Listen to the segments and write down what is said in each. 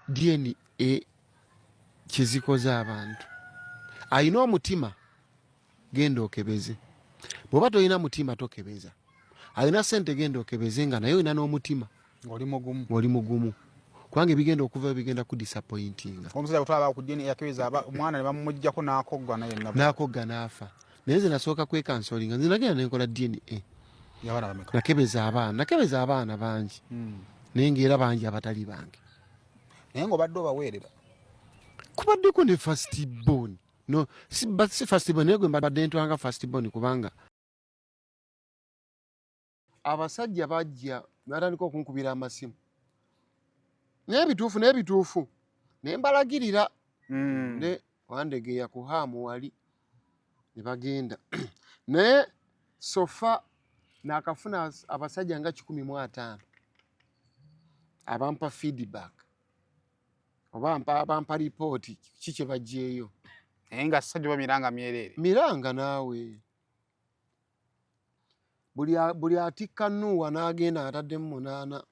DNA kizikoze abantu. Ayina omutima genda okebeze. Bw'oba toyina mutima tokebeza. Ayina ssente genda okebeze nga naye oyina n'omutima. Oli mugumu. Kwange bigenda okuva bigenda ku disappointinga. Omusajja kutwala ku DNA yakebeza omwana ne bamujjako n'akogga naye n'akogga n'afa. Naye nze nasooka kwekansolinga nze nagenda ne nkola DNA. Nakebeza abaana bangi. Naye ng'era bangi abatali bange. Naye ng'obadde obaweerera. Kubaddeko ne first born. No, si first born naye gwe mbadde ntwanga first born kubanga abasajja bajja natandika okunkubira amasimu. Naye bituufu. Naye mbalagirira. Ne wandegeya ku haamu wali. Ne bagenda. Naye sofa nakafuna abasajja nga 15 abampa feedback. Oba abampa report kiki bajjeeyo. Naye nga sajja bamiranga myerere. Miranga naawe. Buli atikka Nuuwa n'agenda ataddemu 8.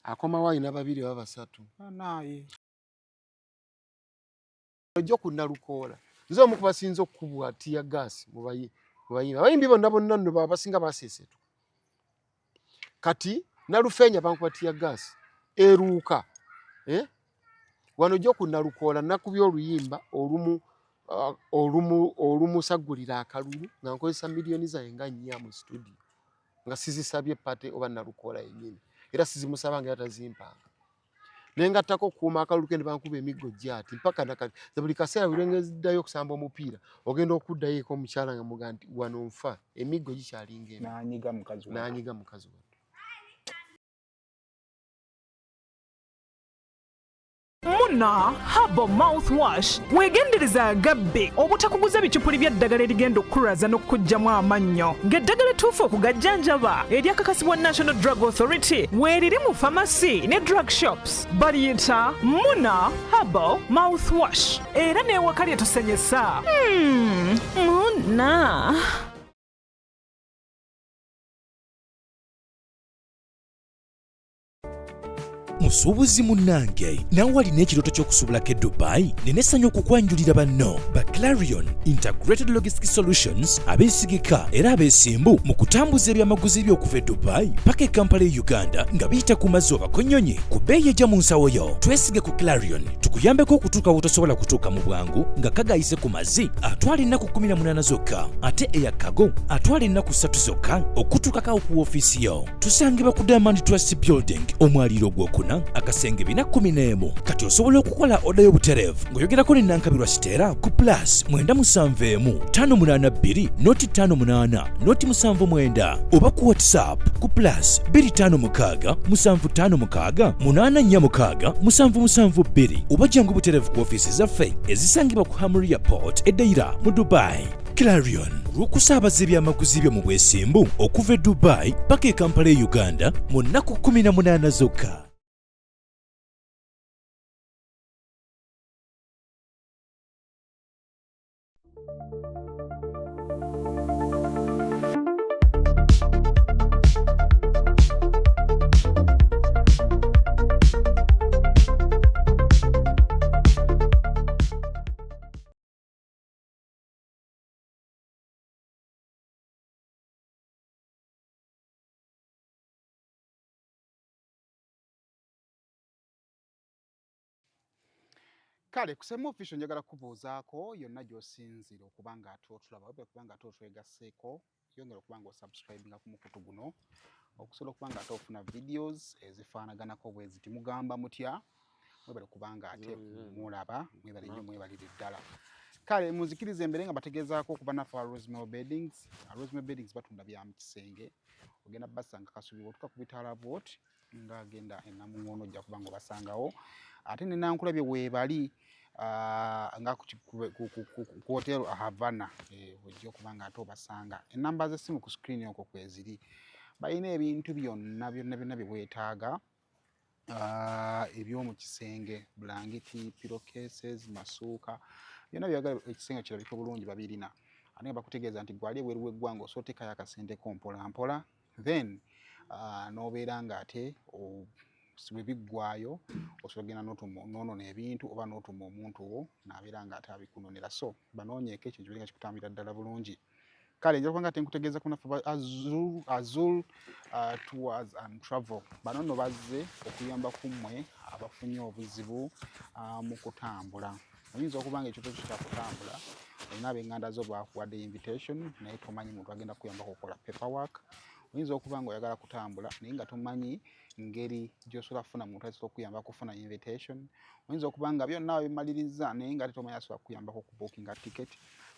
Akomawo alina 2 oba 3. Naye. Ojja kunnalukoola. Nze omu ku basinze okukubwa tiya gaasi mu bayimbi. Abayimbi bonna nno basinga baseesetu. Kati Nalufeenya bankuba tiya gaasi. Eruuka. Wano ojja kunnalukoola nakubya oluyimba olumu saggulira akalulu nga nkozesa miliyoni zange nga 4 mu studio. Nga sizisabye pate oba Nalukoola yennyini. Era sizimusaba nga yatazimpanga. Naye ngattako okukuuma akalulu ke ne bankuba emiggo gy'ati mpaka nakati. Buli kaseera bulengeziddayo okusamba omupiira ogenda okuddayo eko omukyala nga muga nti wano nfa emiggo gikyalinga eno. N'anyiga mukazi we. Muna Herbal Mouthwash wegendereza agabbe obutakuguza bicupuli by'eddagala erigenda okukulaza n'okkuggyamu amannyo ng'eddagala ettuufu okugajjanjaba eryakakasibwa National Drug Authority weeriri mu pharmacy ne drug shops baliyita Muna Herbal Mouthwash era n'ewaka lyetusenyesa. Muna Musuubuzi munnange nawe walina ekirooto ky'okusuubulako e Dubai neneesanya okukwanjulira banno ba Clarion Integrated Logistics Solutions abeesigika era abeesimbu mu kutambuza ebyamaguzi by'okuva e Dubai paka e Kampala e Uganda nga biyita ku mazzi oba konnyonyi ku bbeeyi ejja mu nsawo yo. Twesige ku Clarion tukuyambeko okutuuka wotosobola kutuuka mu bwangu nga kagayise ku mazzi atwala ennaku 18 zokka ate eya kago atwala ennaku 3 zokka okutuukako ku woofiisi yo. Tusangibwa ku Diamond Trust Building omwaliiro ogwokuna akasenge 411. Kati osobola okukola oda y'obutereevu ng'oyogerako ne Nankabirwa Siteera ku plus 971 noti 58 noti 79 oba ku WhatsApp ku plus 256 756 846 772 oba jangu butereevu ku ofiisi zaffe ezisangibwa ku Hamri Airport e Deira mu Dubai. Clarion lw'okusaabaza ebyamaguzi byo mu bwesimbu okuva e Dubai paka e Kampala e Uganda mu nnaku 18 zokka. Kale kusema official njagala kubuuzaako yonna gy'osinzira okuba nga ate otulaba oba okuba nga ate otwegasseeko yongera okuba nga osubscribinga ku mukutu guno okusobola okuba nga ate ofuna videos ezifaanaganako bwe ziti. Mugamba mutya? Mwebale okuba nga ate mulaba mwebale nnyo mwebalire ddala. Kale muzikirize mbere nga bategeezaako okuba naffe Rosemary Beddings. Rosemary Beddings batunda bya mu kisenge. Ogenda basanga Kasubi otuka ku bitaala vote ng'agenda e Namungono ojja kuba nga obasangawo. Ate ne Nankulabye weebali nga ku hotel Havana ojja okuba nga ate obasanga. Ennamba z'essimu ku screen okwo kweziri. Balina ebintu byonna bye weetaaga eby'omu kisenge, blanketi, pillowcases, masuuka byonna byagala ekisenge kirabika bulungi babirina. Ate nga bakutegeeza nti gwali ebweru w'eggwanga osootekayo akasenteko mpola mpola then n'obeera nga ate bwe biggwayo osobola genda n'onoona ebintu oba n'otuma omuntu wo n'abeera ng'ate abikunonera. So banoonyeeko ekyo kibeera nga kikutambulira ddala bulungi. Kale nja kubanga tenkutegeeza kunaffe Azul Tours and Travel. Bano nno bazze okuyamba ku mmwe abafunye obuzibu mu kutambula. Oyinza okuba nga ekyoto kitakutambula, olina ab'eŋŋanda zo bakuwadde invitation naye tomanyi muntu agenda kuyambako okukola paperwork. Oyinza okuba nga oyagala kutambula naye nga tomanyi ngeri gy'osobola kufuna muntu asobola okuyamba kufuna invitation. Oyinza okuba nga byonna bimaliriza naye nga ate tomanyi asobola kukuyambako okubookinga ticket.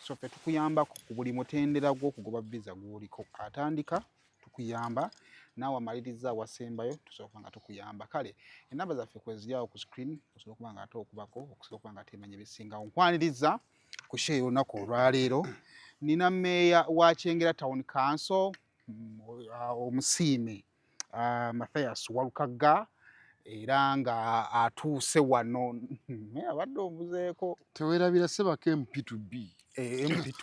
So ffe tukuyambako ku buli mutendera gw'okugoba visa gw'oliko. Atandika tukuyamba, naawe amaliriza awasembayo tusobola okuba nga tukuyamba. Kale enamba zaffe kwe ziri awo ku screen osobola okuba nga ate okubako okusobola okuba nga temanya ebisingawo. Nkwaniriza ku share olunaku olwaleero. Nina mmeeya wa Kyengera Town Council omusiime Mathias Walukagga era nga atuuse wano. Abadde omuzeeko. Teweerabira Sebaka MP2B.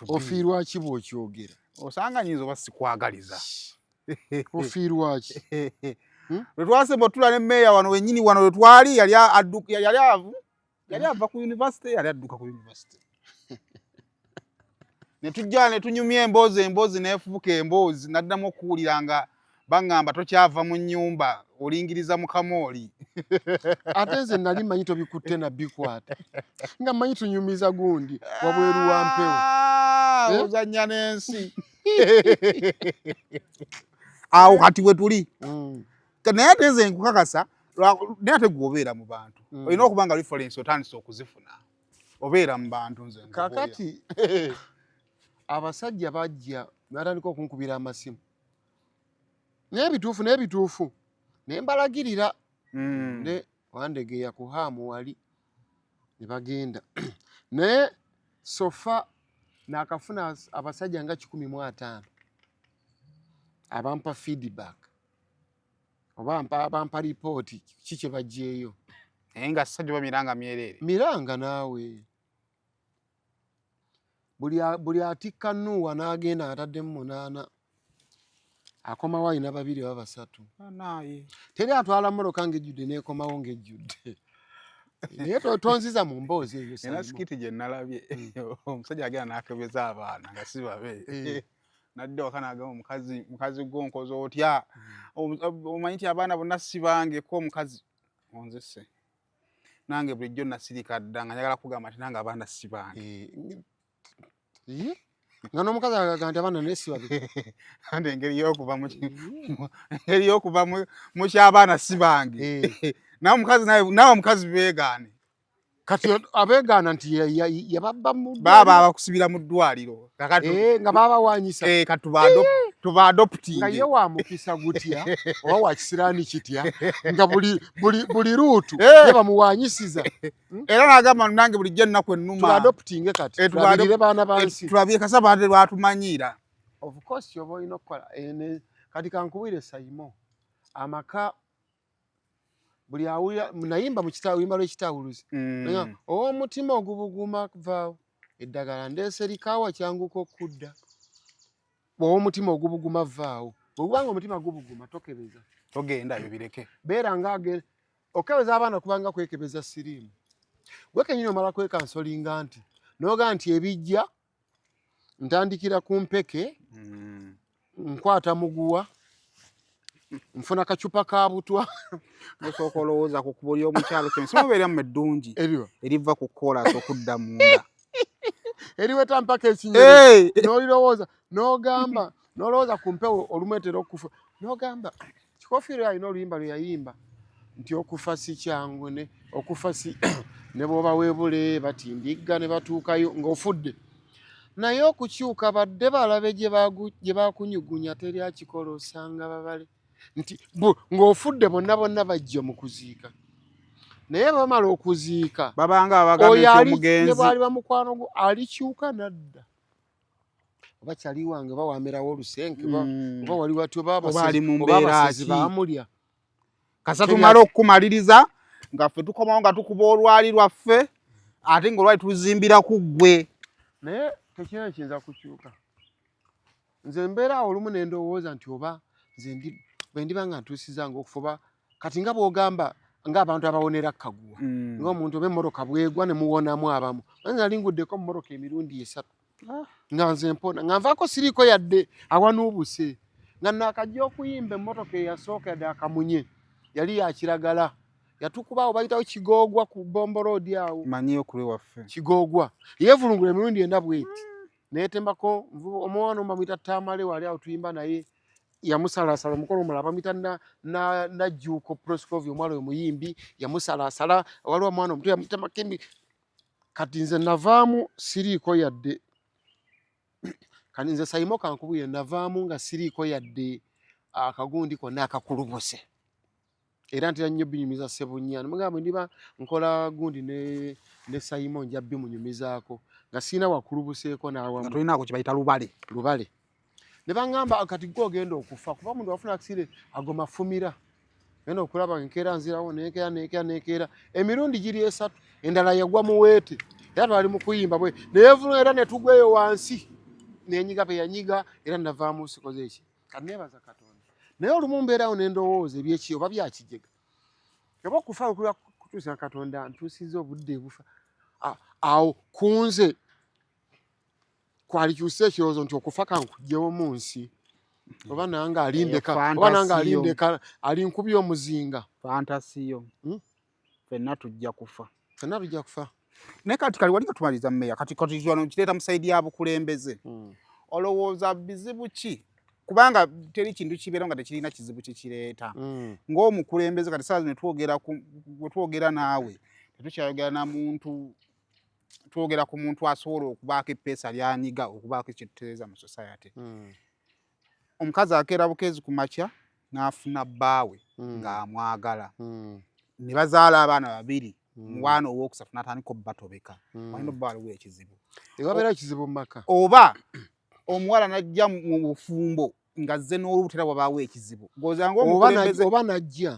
Ofiirwa ki bw'okyogera? Osanga nyinza oba sikwagaliza. Ofiirwa ki? Lwe twasemba otula ne mmeeya wano wennyini wano lwe twali yali ava ku university, yali adduka ku university. Ne tujja ne tunyumya emboozi n'efubuka emboozi naddamu okuwulira nga baŋŋamba tokyava mu nnyumba olingiriza mu kamooli. Ate nze nali manyi tobikutte na bikwata. Nga manyi tunyumiza gundi wabweru wa mpewo. Ozannya n'ensi. Awo kati we tuli. Naye ate nze nkukakasa, naye ate gwe obeera mu bantu. Olina okuba nga reference otandise okuzifuna. Obeera mu bantu nze. Kakati abasajja bajja batandika okunkubira amasimu. Naye bituufu. Ne mbalagirira. Ne wandegeya ku haamu wali ne bagenda. Naye sofa nakafuna abasajja nga 15 abampa feedback. Oba abampa report kiki bajjeeyo. Naye nga sajja bamiranga myereere. Miranga naawe. Buli atikka Nuuwa n'agenda ataddemu 8. Akomawo alina 2 oba 3. Teri atwala mmoloka ng'ejjudde n'ekomawo ng'ejjudde. Naye tonziza mu mboozi eyo. Era sikiti gye nalabye omusajja agenda n'akebeza abaana nga si babe. Nadde waka n'agamba mukazi gw'onkoze otya? Omanyi nti abaana bonna si bange ko omukazi onzise. Nange bulijjo nasirika dda nga njagala kugamba nti nange abaana si bange. Nga n'omukazi agamba nti abaana naye si babe. Ante engeri y'okuva mu ky'abaana si bange. Nawe omukazi beegaane. Kati abeegaana nti yababba mu baba abakusibira mu ddwaliro. Nga babawaanyisa. Kati tuba adopting. Nga ye wa mukisa gutya oba wa kisiraani kitya nga buli ruutu ye bamuwaanyisiza. Era n'agamba nange bulijjo ennaku ennuma. Tuba adopting kati. Tulabirire baana bansi. Tulabire kasa baate lwatumanyiira. Of course oba olina okukola. Kati kankubwire Saimo. Amaka buli awulira nayimba mu kitaawo yimba lw'ekitaawuluzi. Omutima ogubuguma vaawo. Eddagala ndeese likaawa kyanguka okudda. Omutima ogubuguma vaawo. Bw'obanga omutima gubuguma tokebeza. Togenda ebyo bireke. Beera ng'agenda. Okebeza abaana kubanga kwekebeza siriimu. Gwe kennyini omala kwekansolinga nti n'oga nti ebijja ntandikira ku mpeke nkwata muguwa nfuna kacupa ka butwa. Nosooka olowooza ku kubo ly'omukyalo kye simubeeramu eddungi eriva ku koolaasi okudda munda. Eriweta mpaka ekinyonyi n'olirowooza n'ogamba n'olowooza ku mpewo olumwetera okufa n'ogamba kikofiiro yalina oluyimba lwe yayimba nti okufa si kyangu okufa si ne bw'oba weebule batindigga ne batuukayo ng'ofudde. Naye okukyuka badde balabe gye bakunyugunya teri akikola osanga babale nti ng'ofudde bonna bajja mu kuziika. Naye bamala okuziika babanga abagambye omugenzi bwali bamukwano gwo alikyuka nadda. Oba kyali wange oba wamerawo olusenke oba wali watyo babasizi baamulya. Kasa tumala okukumaliriza nga ffe tukomawo nga tukuba olwali lwaffe ate ng'olwali tuzimbira ku ggwe. Naye tekirina kiyinza kukyuka. Nze mbeera awo olumu ne ndowooza nti oba nze bwe ndiba nga ntuusizanga okufuba kati nga bw'ogamba ng'abantu abawonera Kaguwa ng'omuntu oba emmotoka bwegwa ne muwonamu abamu nali nguddeko mu mmotoka emirundi 3 nga nze mpona nga nvaako siriiko yadde awanuubuse nga naakajja okuyimba emmotoka eyasooka yadde akamunye yali ya kiragala yatukubaawo bayitawo Kigoogwa ku Bombo Road awo manyiyo kuli waffe Kigoogwa yeevulungula emirundi 4 bweti neetembako omwana omuyita Tamale wali awo tuyimba naye yamusalasala omukono omulala bamuyita Najjuuko Proscovia omwala oyo muyimbi yamusalasala waliwo omwana omuto yamuyita Makembi kati nze navaamu siriiko yadde kati nze Sayimo kankubuye navaamu nga siriiko yadde akagundi konna akakulubuse era ntera nnyo binyumiza Ssebunya mugamba ndiba nkola gundi ne Sayimo nja bimunyumizaako nga sina wakulubuseeko n'awamu nga tulinaako kye bayita lubale ne baŋŋamba kati gwe ogenda okufa kuba muntu wafuna akisire ago mafumira genda okulaba enkeera nzirawo neekeera emirundi giri 3 endala yagwa muweete era twali mu kuyimba bwe neevuna era ne tugweyo wansi nenyiga pe yanyiga era navaamu sikoze eki kati neebaza Katonda naye olumu mbeerawo n'endowooza ebyeki oba byakijega oba okufa kutuusa Katonda ntuusiza obudde bufa awo kunze kwalikyusa ekirowoozo nti okufa kankugyewo mu nsi oba nange alindeka alinkubya omuzinga fantasiyo ffenna tujja kufa naye kati kali wali katumaliza mmeya kati wano kireeta mu sayidi ya bukulembeze olowooza bizibu ki kubanga teri kintu kibeera nga tekirina kizibu kikireeta ng'omukulembeze kati saa zino twogera naawe tetukyayogera na muntu twogera ku muntu asobola okubaako eppeesa lyanyiga okubaako ekyetutereeza mu society omukazi akeera bukezi ku makya n'afuna bbaawe ng'amwagala ne bazaala abaana 2 mwana owookusatu n'atandika obbatobeka walina obba waliwo ekizibu ewabeera ekizibu mu maka oba omuwala najja mu bufumbo nga zze n'olubutera wabaawo ekizibu oba najja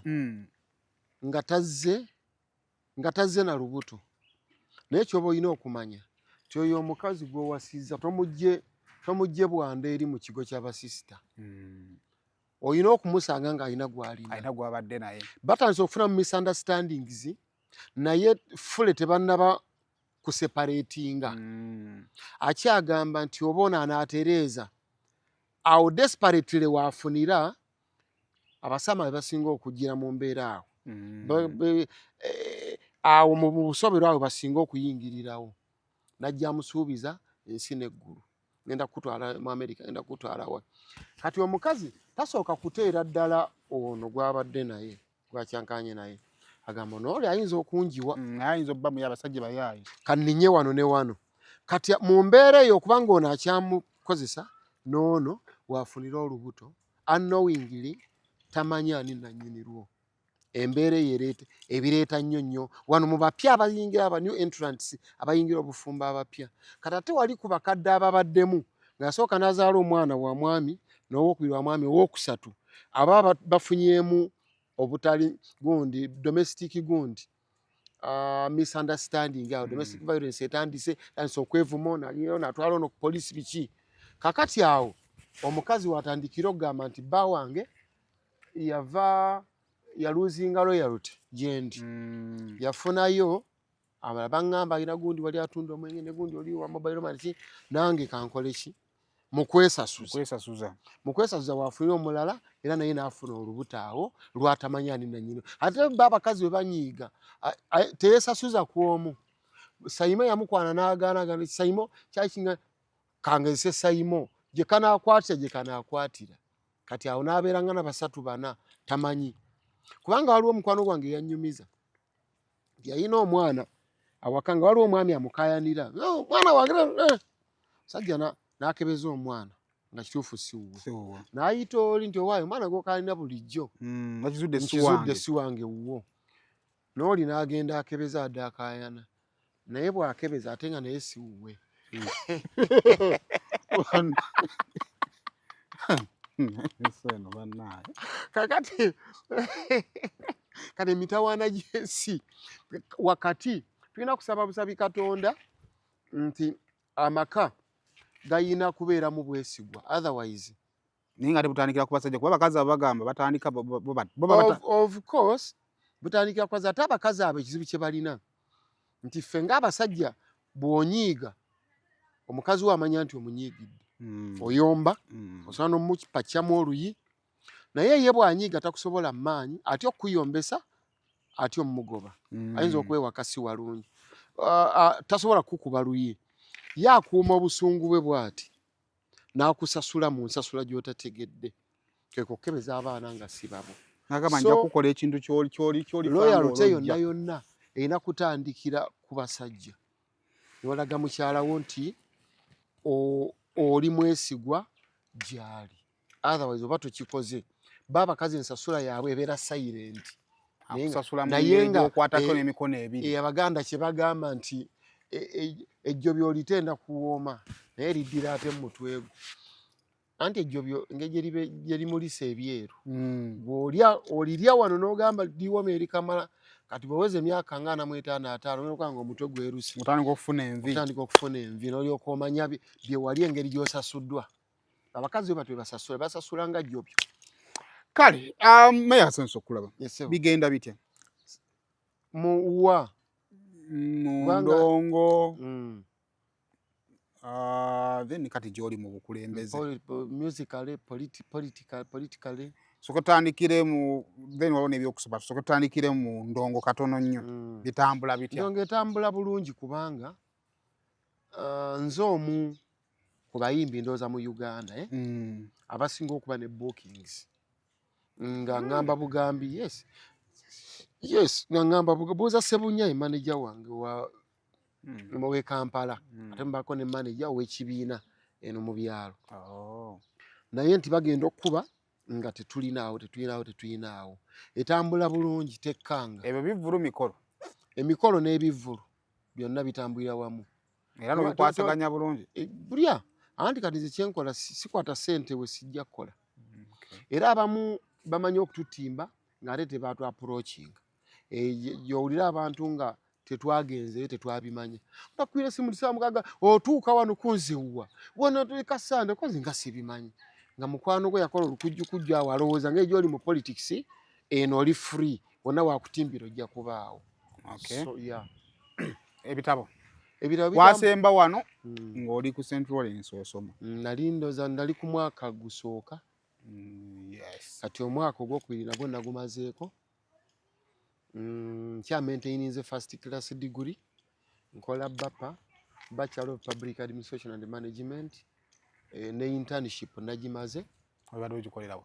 nga tazze na lubuto naye kyoba olina okumanya ti oyo omukazi gw'owasizza tomugye bwanda eri mu kigo ky'abasisita olina okumusanga ng'alina gwabadde naye batandise okufuna mu misunderstandings naye fule tebannaba kuseparatinga akyagamba nti oba ono anaatereeza awo desperately waafunira abasama be basinga okugira mu mbeera awo mu busobero awo basinga okuyingirirawo najja amusuubiza ensi n'eggulu ngenda kutwala mu America ngenda kutwala wa kati omukazi tasooka kuteera ddala ono gwabadde naye gwakyankanye naye agamba n'oli ayinza okunjiwa ayinza obba muyo abasajja bayaayi kanninye wano ne wano kati mu mbeera eyo okubanga ono akyamukozesa n'ono waafunira olubuto unknowingly tamanya ani nannyinirwo embeera eyo ebireeta nnyo wano mu bapya abayingira aba new entrants abayingira obufumbo abapya kati ate wali ku bakadde ababaddemu ng'asooka n'azaala omwana wa mwami n'owokubiri wa mwami owookusatu aba bafunyemu obutali gundi domestic gundi misunderstanding awo domestic violence etandise okwevuma naliyo natwala ono ku poliisi biki kakati awo omukazi watandikira okugamba nti bba wange yaluzinga loyalty gyendi yafunayo abala baŋŋamba alina gundi wali atunda omwenge ne gundi oli wa mobile money nange kankole ki mukwesasuza waafunira omulala era naye n'afuna olubuto awo lwatamanya ani nannyini ate ba abakazi bwe banyiiga teyesasuza ku omu Sayimo yamukwana n'agaana Sayimo kyakinga kangese Sayimo gye kanaakwatira gye kanaakwatira kati awo n'abeeranga na 3-4 tamanyi kubanga waliwo omukwano gwange yannyumiza yalina omwana awakanga waliwo omwami amukayanira mwana wange sajja n'akebeza omwana nga kituufu siwuwe n'ayita oli nti owaayo omwana gwokalina bulijjo nkizudde si wange wuwo n'oli n'agenda akebeza adde akayana naye bw'akebeza ate nga naye siwuwe kakati kati emitawaana gy'ensi wakati tulina kusaba busabi Katonda nti amaka gayina kubeeramu bwesigwa otherwise naye nga tebutandikira ku basajja kuba abakazi abagamba batandika of course butandikira kwaza ate abakazi abo ekizibu kye balina nti ffe ng'abasajja bw'onyiiga omukazi we amanya nti omunyiigidde oyomba osobola n'omupakyamu oluyi naye ye bw'anyiiga takusobola maanyi ate okuyombesa ate omugoba ayinza okwewakasi walungi tasobola kukuba luyi ye akuuma obusungu bwe bw'ati n'akusasula mu nsasula gy'otategedde keko kukebeza abaana nga si babo agamba nja kukola ekintu kyoli loyalty yonna yonna erina kutandikira ku basajja nolaga mukyalawo nti oli mwesigwa gyali otherwise oba tokikoze babakazi ensasula yaabwe ebeera silent naye nga okwatako n'emikono ebiri abaganda kye bagamba nti ejjobyo olitenda kuwooma naye liddira ate mu mutwe gwe anti ejjobyo engeri gye limulisa ebyeru olirya wano n'ogamba liwoma erikamala kati bweweza emyaka nga 45 nokanga omutwe gweruse otandika okufuna envi n'olyoka omanya bye wali engeri gy'osasuddwa abakazi be basasula nga jjobyo kale meya asanyusa okulaba bigenda bitya muwa mu ndongo then kati gy'oli mu bukulembeze politically soka tandikire mu then wabona ebyokusoma soka tandikire mu ndongo katono nnyo bitambula bitya ndongo etambula bulungi kubanga nze omu ku bayimbi ndooza mu Uganda abasinga okuba ne bookings nga ngamba bugambi yes nga ngamba buuza Sebunya manager wange wa Kampala ate mbako ne manager w'ekibiina eno mu byalo naye nti bagenda okuba nga tetulinawo etambula bulungi tekkanga ebyo bivulu emikolo n'ebivulu byonna bitambulira wamu era n'obikwasaganya bulungi bulya anti kati nze kyenkola sikwata ssente we sijja kukola era abamu bamanyi okututimba ng'ate tebaatu approaching yowulira abantu nga tetwagenzeyo tetwabimanya nakwira simu lisamukaga otuuka wano kunziwwa wano tukasande kozi nga sibimanyi nga mukwano gwe yakola olukujjukujju awo alowooza ng'egyo oli mu politics eno oli free wonna wakutimbira ojja kubaawo ebitabo wasemba wano ng'oli ku St. Lawrence osoma nali ku mwaka gusooka kati omwaka ogwokubiri nagwo nagumazeeko kya maintaininze first class degree nkola Bachelor of Public Administration and Management ne internship nagimaze obadde ogikolerawo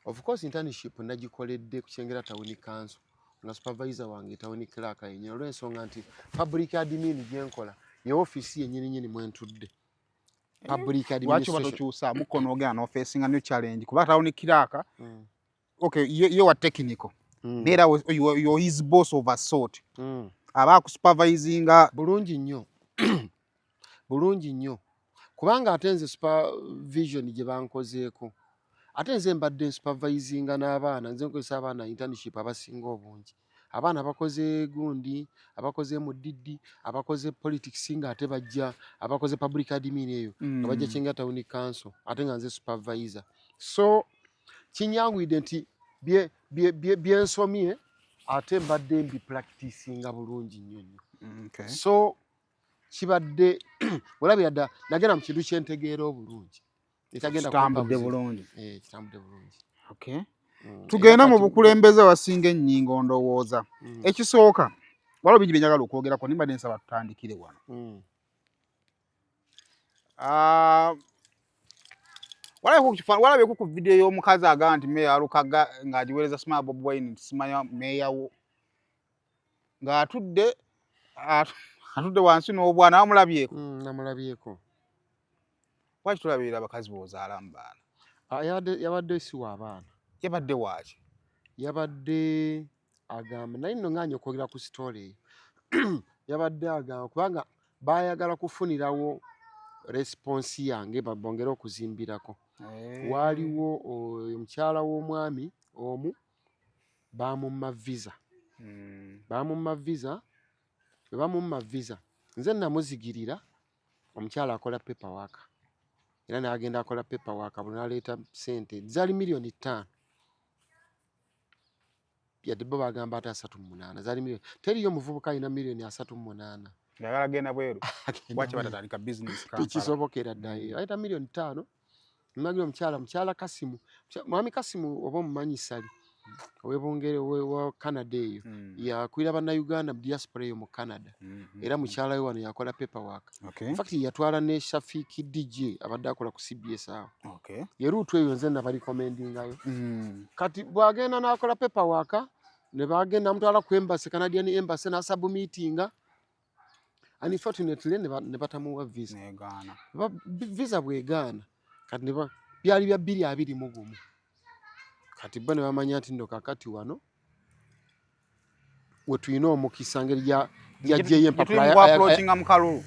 of course internship nagikoledde ku Kyengera Town Council nga supervisor wange town clerk yennyini olw'ensonga nti public admin gyenkola ye office yennyini mwentudde public administration lwaki batokyusa mukono ogenda n'ofeesinga new challenge kuba town clerk okay ye wa technical era you're his boss of a sort aba akusupervisinga bulungi nnyo kubanga ate nze supervision gye bankozeeko ate nze mbadde supervisinga n'abaana nze nkozesa abaana internship abasinga obungi abaana abakoze gundi abakoze mu Diddi abakoze politics nga ate bajja abakoze public admin eyo nga bajja Kyengera Town Council ate nga nze supervisor so kinyangwidde nti byensomye ate mbadde mbi practicinga bulungi nnyo so kibadde olabira dda nagenda mu kintu kyentegeera obulungi kitambudde bulungi okay tugenda mu bukulembeze wasinga ennyingo ndowooza ekisooka waliwo bingi byenjagala okwogerako nimbadde nsaba tutandikire wano walabyeko ku vidiyo y'omukazi agamba nti meya alukaga ng'agiweereza Smart Bobi Wine nti simanya meya wo ng'atudde wansi n'obwana wamulabyeko namulabyeko lwaki tulabirira abakazi b'ozaala mu baana yabadde siwa abaana yabadde waaki yabadde agamba naye nno nganya okwogera ku story eyo yabadde agamba kubanga baayagala kufunirawo response yange bongere okuzimbirako waaliwo omukyala w'omwami omu bamumma visa bwe bamumma visa nze namuzigirira omukyala akola paperwork era n'agenda akola paperwork bwe n'aleeta ssente zaali miliyoni 5 yadde bo bagamba ate 38 zaali miliyoni teriyo muvubuka alina miliyoni 38 yagala agenda bweru bwaki batatandika business Kampala tekisobokera dda ayita miliyoni 5 mmagira mukyala Kasimu mwami Kasimu oba omumanyi Sali ow'ebungere wa Canada eyo yakwira bannayuganda mu diaspora eyo mu Canada era mukyala we wano yakola paperwork in fact yatwala ne Shafiki DJ abadde akola ku CBS awo ye ruutu eyo nze nabali commendingayo kati bwagenda n'akola paperwork ne bagenda mutwala ku embassy Canadian embassy na submittinga unfortunately ne batamuwa visa visa bwegaana kati byali bya 221 kati bo ne bamanya nti ndo kakati wano we tulina omukisa ngeri yajjeyo empapula mu kalulu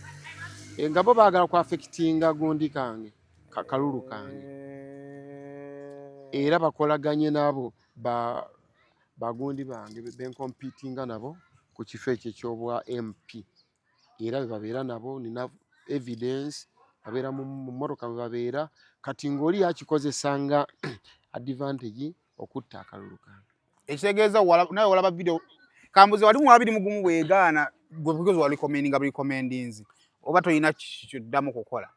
nga bo baagala ku affectinga gundi kange kalulu kange era bakolaganye nabo bagundi bange benkompitinga nabo ku kifo ekyo ekyobwa MP era bebabeera nabo nina evidence babeera mu mmotoka bebabeera kati ng'oli yakikozesanga advantage okutta akalulu kange ekitegeeza naye walaba video kambuzi wali mu 21 bwegaana gwe because wali recommendinzi oba toyina kyoddamu kukola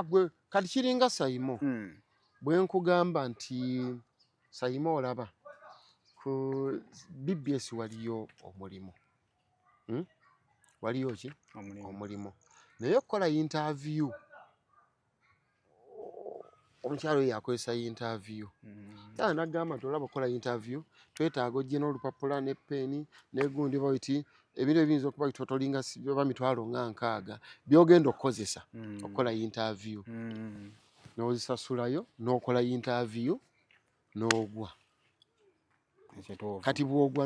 gwe kati kiringa Saimo bwe nkugamba nti Saimo olaba ku BBS waliyo omulimo waliyo ki omulimo naye okukola interview omukyalo yakozesa interview nagamba nti olaba okukola interview twetaaga ojje n'olupapula ne peni negundi baiti ebintu ebiyinza okuba bitotolinga oba mitwalo nga 6 byogenda okukozesa okukola interview n'ozisasulayo n'okola interview n'ogwa kati bwogwa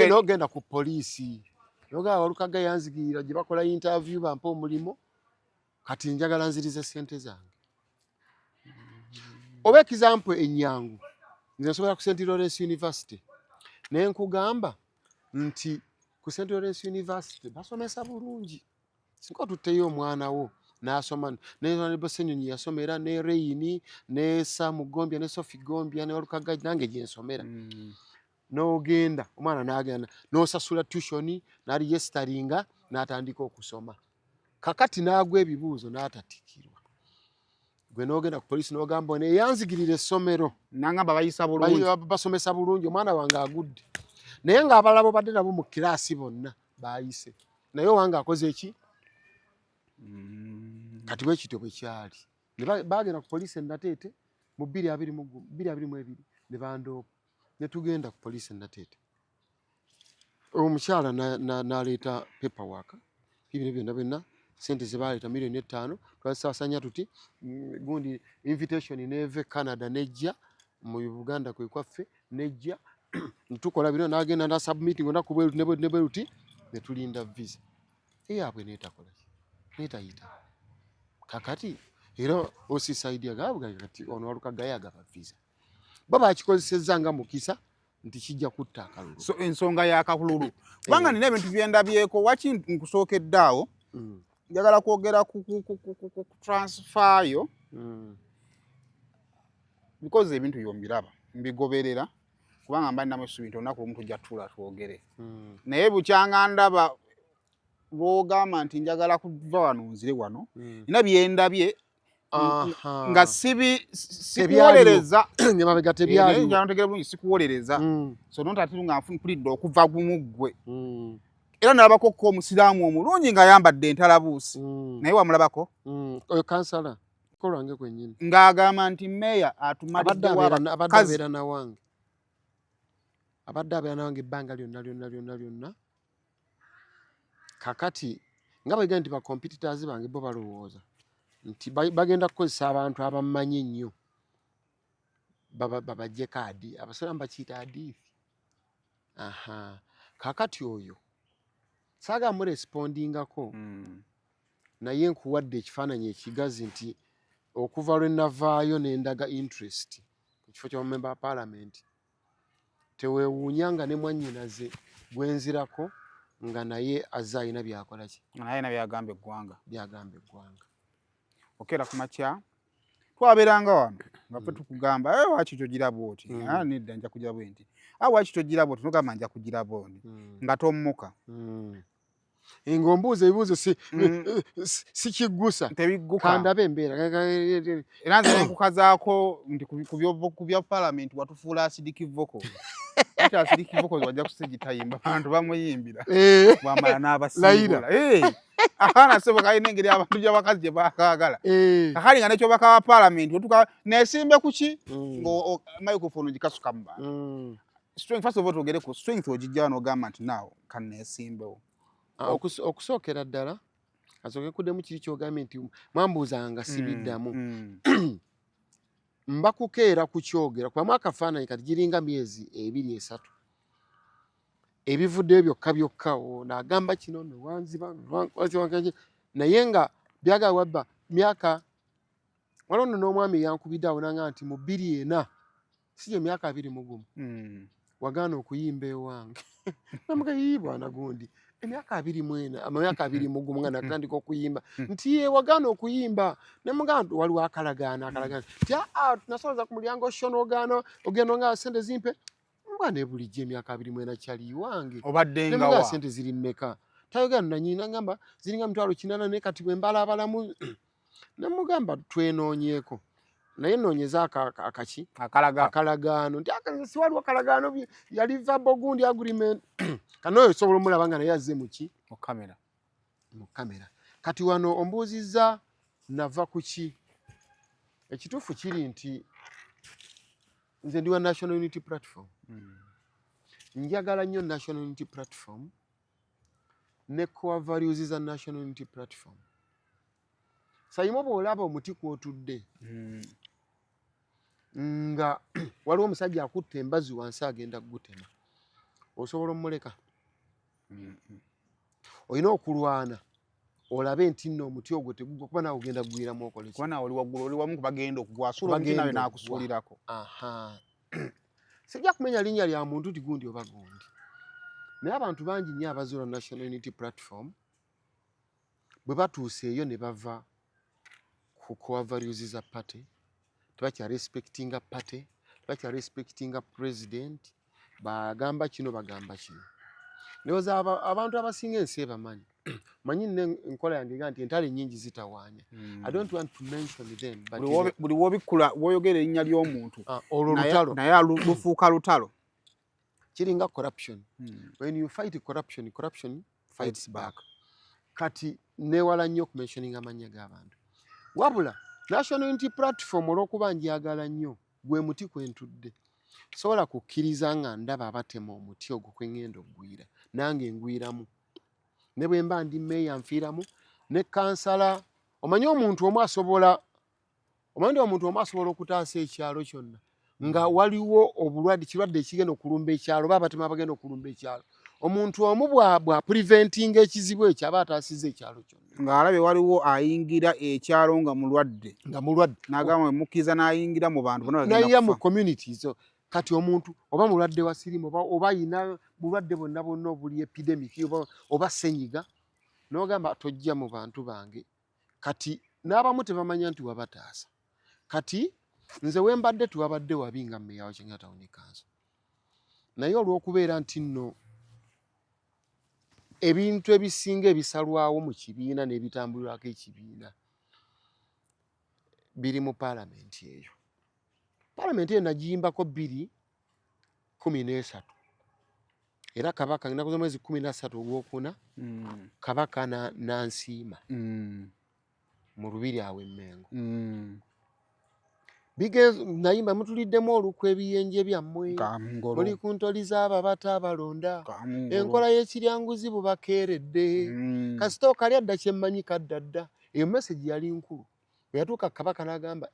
n'ogenda ku poliisi noga Walukaga yanzigirira gye bakola interview bampa omulimo kati njagala nzirize ssente zange oba example enyangu nze nsobola ku St. Lawrence University naye nkugamba nti ku St. Lawrence University basomesa bulungi singa tutteyo omwana wo n'asoma ne Bosenyonyi yasomera ne Reyini ne Sam Gombia ne Sophie Gombia ne Walukaga nange gye nsomera n'ogenda omwana n'agenda n'osasula tuition n'aregisteringa n'atandika okusoma kakati n'agwa ebibuuzo n'atatikirwa gwe n'ogenda ku poliisi n'ogamba ne yanzigirira essomero nangamba bayisa bulungi basomesa bulungi omwana wange agudde naye ng'abalabo badde nabo mu kiraasi bonna bayise naye owange akoze eki kati bwekityo bwe kyali bagenda ku poliisi Nateete mu 2022 ne bandoopa ne tugenda ku poliisi Nateete omukyala n'aleeta paperwork ebintu byonna sente ze baleeta miliyoni 5 twasaasanya tuti gundi invitation neve Canada nejja mu Uganda kwe kwaffe nejja nitukola bino n'agenda na submitting onda kubweru ne bweruti ne tulinda visa eyabwe netakola netayita kakati era osiside agabwa kati ono Walukaga yagaba visa baba akikozesezza nga mukisa nti kijja kutta akalulu so ensonga ya kakululu kubanga nina ebintu byenda byeko waki nkusookeddaawo njagala kwogera ku transfer yo because ebintu yombiraba mbigoberera kubanga mba ninamu essuubi nti olunaku lumu tujja tutuula twogere naye bukyanga ndaba lw'ogamba nti njagala kuva wano nzire wano nina byendabye nga sikuwolereza nyamabega tebyali ntegera bulungi sikuwolereza so nontatiri nga nfunipulidde okuva gumuggwe era nalabako omusiraamu omulungi nga ayambadde entalabuusi naye wamulabako oyo kansala kolwange kwennyini ng'agamba nti meeya atumaddeabadde nawange abadde abeera nawange ebbanga lyonna kakati nga bagenda nti bacompetitors bange bo balowooza nti bagenda kukozesa abantu abamanyi ennyo babajje kaadi abasiraamu bakiyita hadithi kakati oyo saaga murespondingako naye nkuwadde ekifaananyi ekigazi nti okuva lwe navaayo nendaga interest ku kifo ky'abamemba ba paalamenti teweewuunya nga ne mwannyinaze gwenzirako nga naye azze alina byakola ki naye byagamba eggwanga okera ku makya twabeeranga wano nga ffe tukugamba waaki togira bwoti nedda nja kugira bwe nti waaki togira bwoti nogamba nja kugira bwoni nga tommuka ng'ombuuza ebibuuzo sikiggusa tebigguka kandabe embeera era nze nenkukazaako nti ku bya palamenti watufuula asidikivoko ati asidikivoko wajja kusigitayimba abantu bamuyimbira bwamala n'abasiibula akaana sebo kalina engeri abantu gy'abakazi gye bakaagala kakali nga nekyo baka wa palamenti otuka neesimbe ku ki microphone gikasuka mu bantu strength first of all tugere ku strength ogijja n'ogamba nti naawe kanneesimbewo okusookera ddala asooke kuddemu kiri kyogambye nti mwambuuzanga sibiddamu mbakukeera ku kyogera kubamu akafaananyi kati giringa myezi 2-3 ebivuddeyo byokka byokkawo n'agamba kino newanziba naye nga byagala wabba myaka waliwo nno n'omwami yankubidde awo nanga nti mu 2004 si gye myaka 21 wagaana okuyimba ewange namugayibwana gundi emyaka 21 nga natandika okuyimba nti ye wagaana okuyimba nemugamba nti waliwo akalagaana nti nasoboza ku mulyango shona ogaana ogenda nga sente zimpe mbwane bulijjo emyaka 21 kyali wange obaddengawa sente ziri mmeka tayogera nanyina ngamba ziringa 800 naye kati bwe mbala abalamu nemugamba twenoonyeeko naye noonyeza akaki akalagaano nti si waliwo akalagaano yali vabo gundi agreement kanoyo osobola omulaba nga naye azze muki mu kamera kati wano ombuuzizza nava ku ki ekituufu kiri nti nze ndi wa National Unity Platform njagala nnyo National Unity Platform ne core values za National Unity Platform sayimo bw'olaba omuti kw'otudde nga waliwo omusajja akutte embazi wansi agenda kugutema osobola omuleka olina okulwana olabe nti nno omuti ogwo tegugwa kuba naawe ogenda kugwiramu okole kuba naawe oli waggulu oli wamu kubagenda okugwasula omuti nawe n'akusuulirako sijja kumenya linnya lya muntu ti gundi oba gundi naye abantu bangi nnyo abazuula National Unity Platform bwe batuuse eyo ne bava ku core values za party tebakya respectinga party tebakya respectinga president bagamba kino bagamba kino ndowooza abantu abasinga ensi ebamanyi manyi nne enkola yange nga nti entale nnyingi zitawaanya I don't want to mention them buli wobikkula woyogera erinnya ly'omuntu olwo lutalo naye lufuuka lutalo kiringa corruption when you fight corruption fights back kati newala nnyo okumentioninga amannya g'abantu wabula National Unity Platform olw'okuba njagala nnyo gwe muti kwentudde sobola kukkiriza nga ndaba abatema omuti ogwo kwe ŋŋenda oggwira nange ngwiramu ne bwe mba ndi meeya nfiiramu ne kansala omanyi omuntu omu asobola okutaasa ekyalo kyonna nga waliwo obulwadde kirwadde ekigenda okulumba ekyalo oba abatema bagenda okulumba ekyalo omuntu omu bwa preventinga ekizibu ekyo aba ataasizza ekyalo kyonna ng'alabye waliwo ayingira ekyalo nga mulwadde n'agamba mukkiriza n'ayingira mu bantu nayira mu communities kati omuntu oba mulwadde wa sirimu oba ayina bulwadde bonna obuli epidemic oba senyiga n'ogamba tojja mu bantu bange kati n'abamu tebamanya nti wabataasa kati nze wembadde tuwabadde wabi nga mmeeya wa Kinga Town Council naye olw'okubeera nti nno ebintu ebisinga ebisalwawo mu kibiina n'ebitambulirako ekibiina biri mu paalamenti eyo paalamenti eyo nagiyimbako 2013 era kabaka nnaku z'omwezi 13 ogwokuna kabaka nansiima mu lubiri awo Emmengo nayimba mutuliddemu olukwa ebiyenje byammwe muli ku ntoli z'ababata abalonda enkola y'ekiryanguzi bubakeeredde kasita okali adda kyemmanyi kadda dda eyo mesagi yali nkulu bwe yatuuka kabaka n'agamba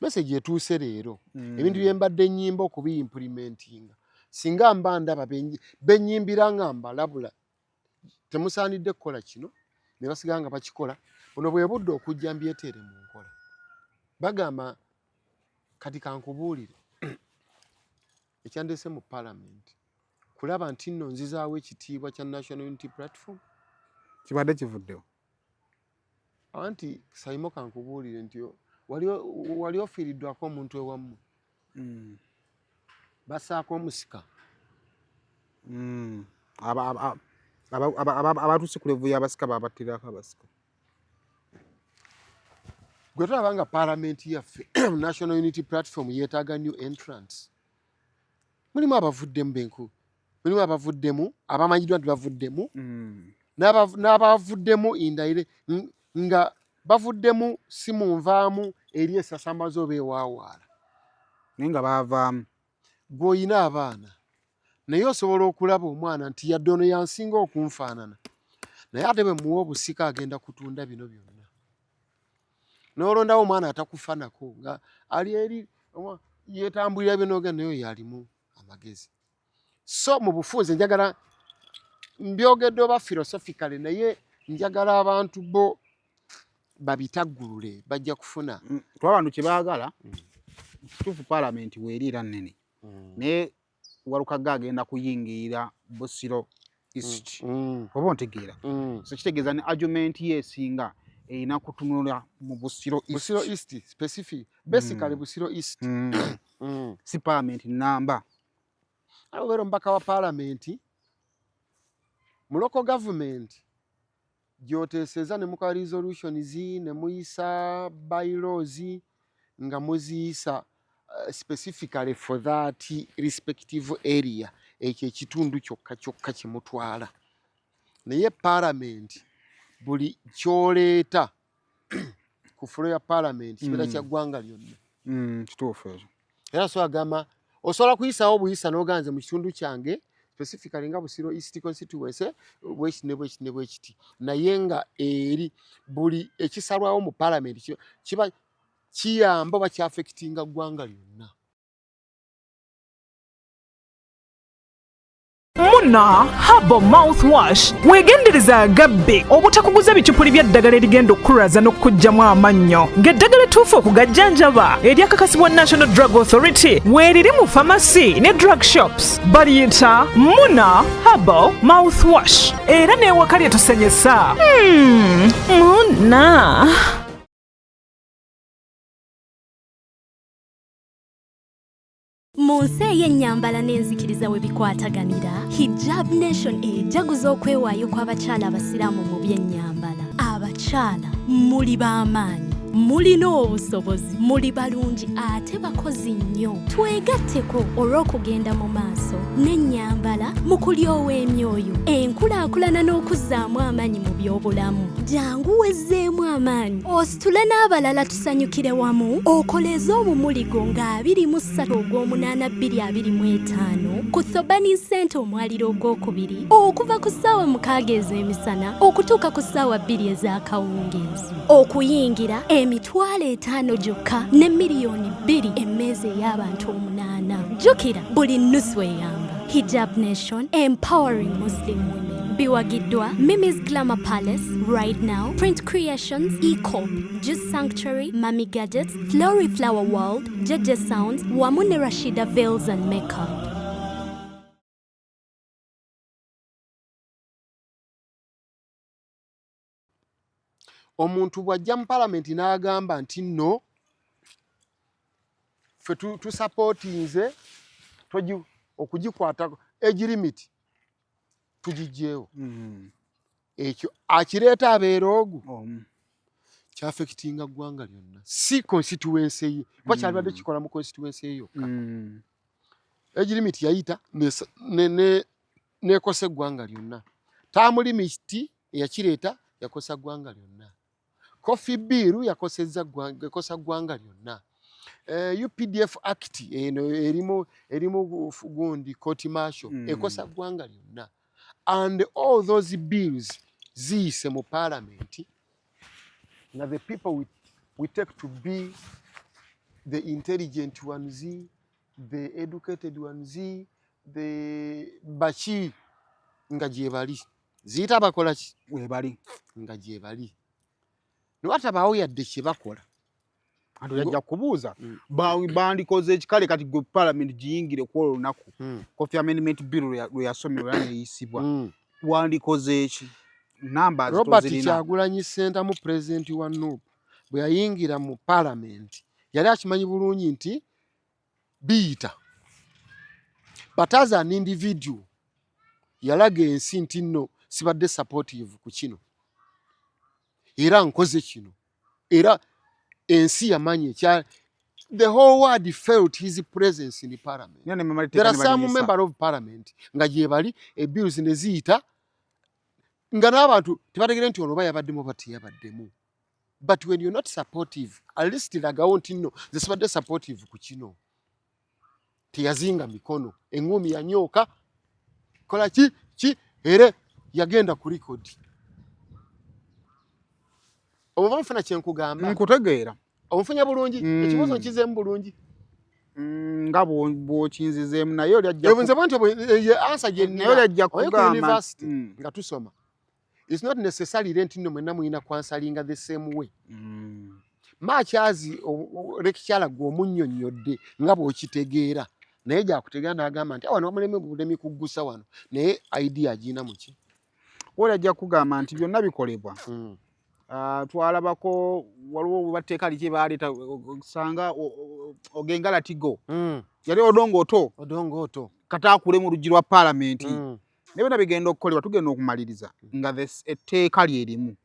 mesagi etuuse leero ebintu bye mbadde nnyimba okubiyimpurimentinga singa mba ndaba benyimbira nga mbalabula temusaanidde kukola kino ne basigala nga bakikola buno bwe budde okujja mbyeteere mu nkola bagamba kati kankubuulire ekyandeese mu paalamenti kulaba nti nno nzizaawo ekitiibwa kya National Unity Platform kibadde kivuddewo Anti Saimo kankubuulire nti wali ofiiriddwako omuntu ewammwe basaako omusika abatuuse ku levu y'abasika babattirako abasika gwe tulaba nga paalamenti yaffe National Unity Platform yeetaaga new entrants mulimu abavuddemu benku mulimu abavuddemu abamanyiddwa nti bavuddemu n'abavuddemu indaire nga bavuddemu si mu nvaamu eri esasamaza oba ewaawaala naye nga baavaamu gw'oyina abaana naye osobola okulaba omwana nti yadde ono yansinga okunfaanana naye ate bwe muwa obusika agenda kutunda bino byonna n'olondawo omwana atakufanako nga ali eri yeetambulira binogenda naye yalimu amagezi so mu bufunze njagala mbyogedde oba philosophically naye njagala abantu bo babitaggulule bajja kufuna kuba abantu kye baagala kituufu paalamenti weeriira nnene naye Walukaga agenda kuyingirira Busiro East oba ontegeera so kitegeeza ne argument ye esinga erina kutunula mu Busiro East specific basically Busiro East si paalamenti namba obeera omubaka wa paalamenti mu local government gyoteeseza ne mukola resolutions ne muyisa bylaws nga muziyisa specifically for that respective area ekyo ekitundu kyokka kyokka kye mutwala naye paalamenti buli kyoleeta ku fulo ya paalamenti kibeera kya ggwanga lyonna kituufu ekyo era so agamba osobola kuyisawo obuyisa n'oganze mu kitundu kyange specifically nga Busiro East constituency bwekiti ne bwekiti naye nga eri buli ekisalwawo mu paalamenti kiba kiyamba oba kyaffectinga ggwanga lyonna. Muna Herbal Mouthwash wegendereza agabbe obutakuguza bicupuli bya ddagala erigenda okukulaza n'okkuggyamu amannyo ng'eddagala ettuufu okugajjanjaba eryakakasibwa National Drug Authority weeriri mu pharmacy ne drug shops baliyita Muna Herbal Mouthwash era n'ewaka lyetusenyesa Muna. Mu nsi ey'ennyambala n'enzikiriza we bikwataganira Hijab Nation ejaguza okwewaayo kw'abakyala abasiraamu mu by'ennyambala. Abakyala muli b'amaanyi, mulina obusobozi, muli balungi ate bakozi nnyo. Twegatteko olw'okugenda mu maaso n'ennyambala mu kulyowa emyoyo, enkulaakulana n'okuzzaamu amaanyi mu by'obulamu. Jangu wezzeemu amaanyi ositule n'abalala tusanyukire wamu okoleze omumuligo nga 23 ogw'omunaana 2025 ku Thobani Center omwaliro ogwokubiri okuva ku ssaawa 6 ez'emisana okutuuka ku ssaawa 2 ez'akawungeezi. Okuyingira $5,000 gyokka ne $2,000,000 emmeeza ey'abantu 8. Jjukira buli nnusu eyamba. Hijab Nation, empowering Muslim women. Biwagiddwa Mimi's Glamour Palace, Right Now, Print Creations, E-Corp, Juice Sanctuary, Mami Gadgets, Flory Flower World, Jeje Sounds, wamu ne Rashida Veils and Makeup. Omuntu bw'ajja mu paalamenti n'agamba nti nno ffe tusapootinze okugikwata age limit tugiggyeewo ekyo akireeta abeera ogu kyafekitinga ggwanga lyonna si constituency ye kuba kyalibadde kikola mu constituency ye yokka age limit yayita nekosa eggwanga lyonna term limit eyakireeta yakosa ggwanga lyonna coffee bill yakosa ggwanga lyonna UPDF Act erimu gundi court martial ekosa ggwanga lyonna and all those bills ziyise mu parliament na the people we take to be the intelligent ones, the educated ones, the bachi nga gyebali ziyita bakola ki webali nga gyebali niwatabaawo yadde kye bakola yajja kubuuza bandikoze ekikale kati gwe paalamenti giyingire ku olwo lunaku Coffee Amendment Bill lwe yasomerwa neeyisibwa wandikoze eki numbers Robert tozirina. Kyagulanyi Ssentamu president wa NUP bwe yayingira mu parliament yali akimanyi bulungi nti biyita. But as an individual yalaga ensi nti nno sibadde supportive ku kino era nkoze kino era ensi yamanya ekya the whole world felt his presence in the parliament. There are some member of parliament nga gye bali bills ne ziyita nga n'abantu tebategere nti ono oba yabaddemu oba teyabaddemu. But when you're not supportive, at least lagawo nti nno nze sibadde supportive ku kino. Teyazinga mikono, engumi yanyooka, kola ki era yagenda ku record. Oba nfuna kye nkugamba. Nkutegeera. Omufunya bulungi, ekibuuzo nkizeemu bulungi. Nga bw'okinzizeemu naye oli ajja Ebunze bwantu ye answer gye naye oli ajja kugamba university nga tusoma. It's not necessary nti nno mwenna muyina kwansalinga the same way. Makyazi lecturer gw'omunnyonnyodde nga bw'okitegeera naye gyakutegeera n'agamba nti wano bulemi kuggusa wano naye idea agiina mu ki. Oli ajja kugamba nti byonna bikolebwa. Twalabako waliwo bateeka liki baaleeta osanga ogenga Latigo yali Odongo Oto kata akule mu luggi lwa parliament ne byonna bigenda okukolebwa tugenda okumaliriza nga etteeka lyerimu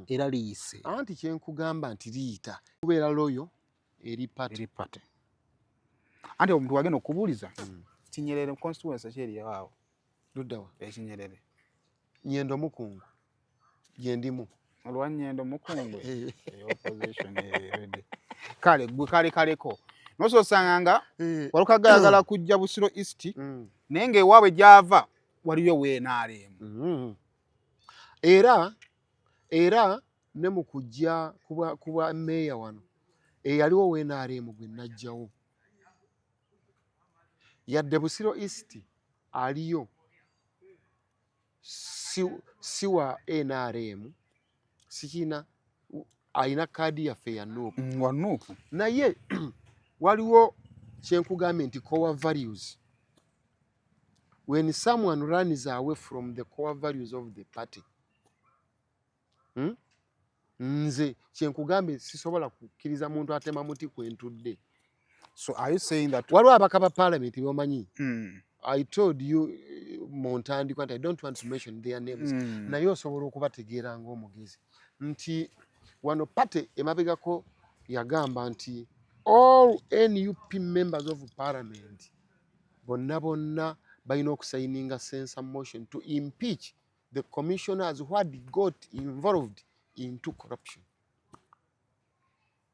era liyise. Anti kye nkugamba nti liyita kubeera loyo eri party. Anti omuntu wagenda okubuuliza Kinyerere constituency kyeri awo luddawa Kinyerere Nyendo Mukungu gye ndimu Olwanyendo Mukungwe opposition kale gwe kaleko nososanga walukagayagala kujja Busiro East naye ng'ewaabwe gyava waliyo WNRM. Era ne mu kujja kuba meya wano eyaliwo WNRM gwe najjawo yadde Busiro East aliyo siwa NRM sikina alina kaadi yaffe ya NUP naye waliwo kyenkugambye nti core values. When someone runs away from the core values of the party, nze kyenkugambye sisobola kukkiriza muntu atema muti kwentudde. So are you saying that waliwo abaka ba parliament byomanyi I told you Montandi I don't want to mention their names naye osobola okubategeera ng'omugezi nti wano pate emabegako yagamba nti all NUP members of parliament bonna balina okusayininga censure motion to impeach the commissioners who had got involved into corruption.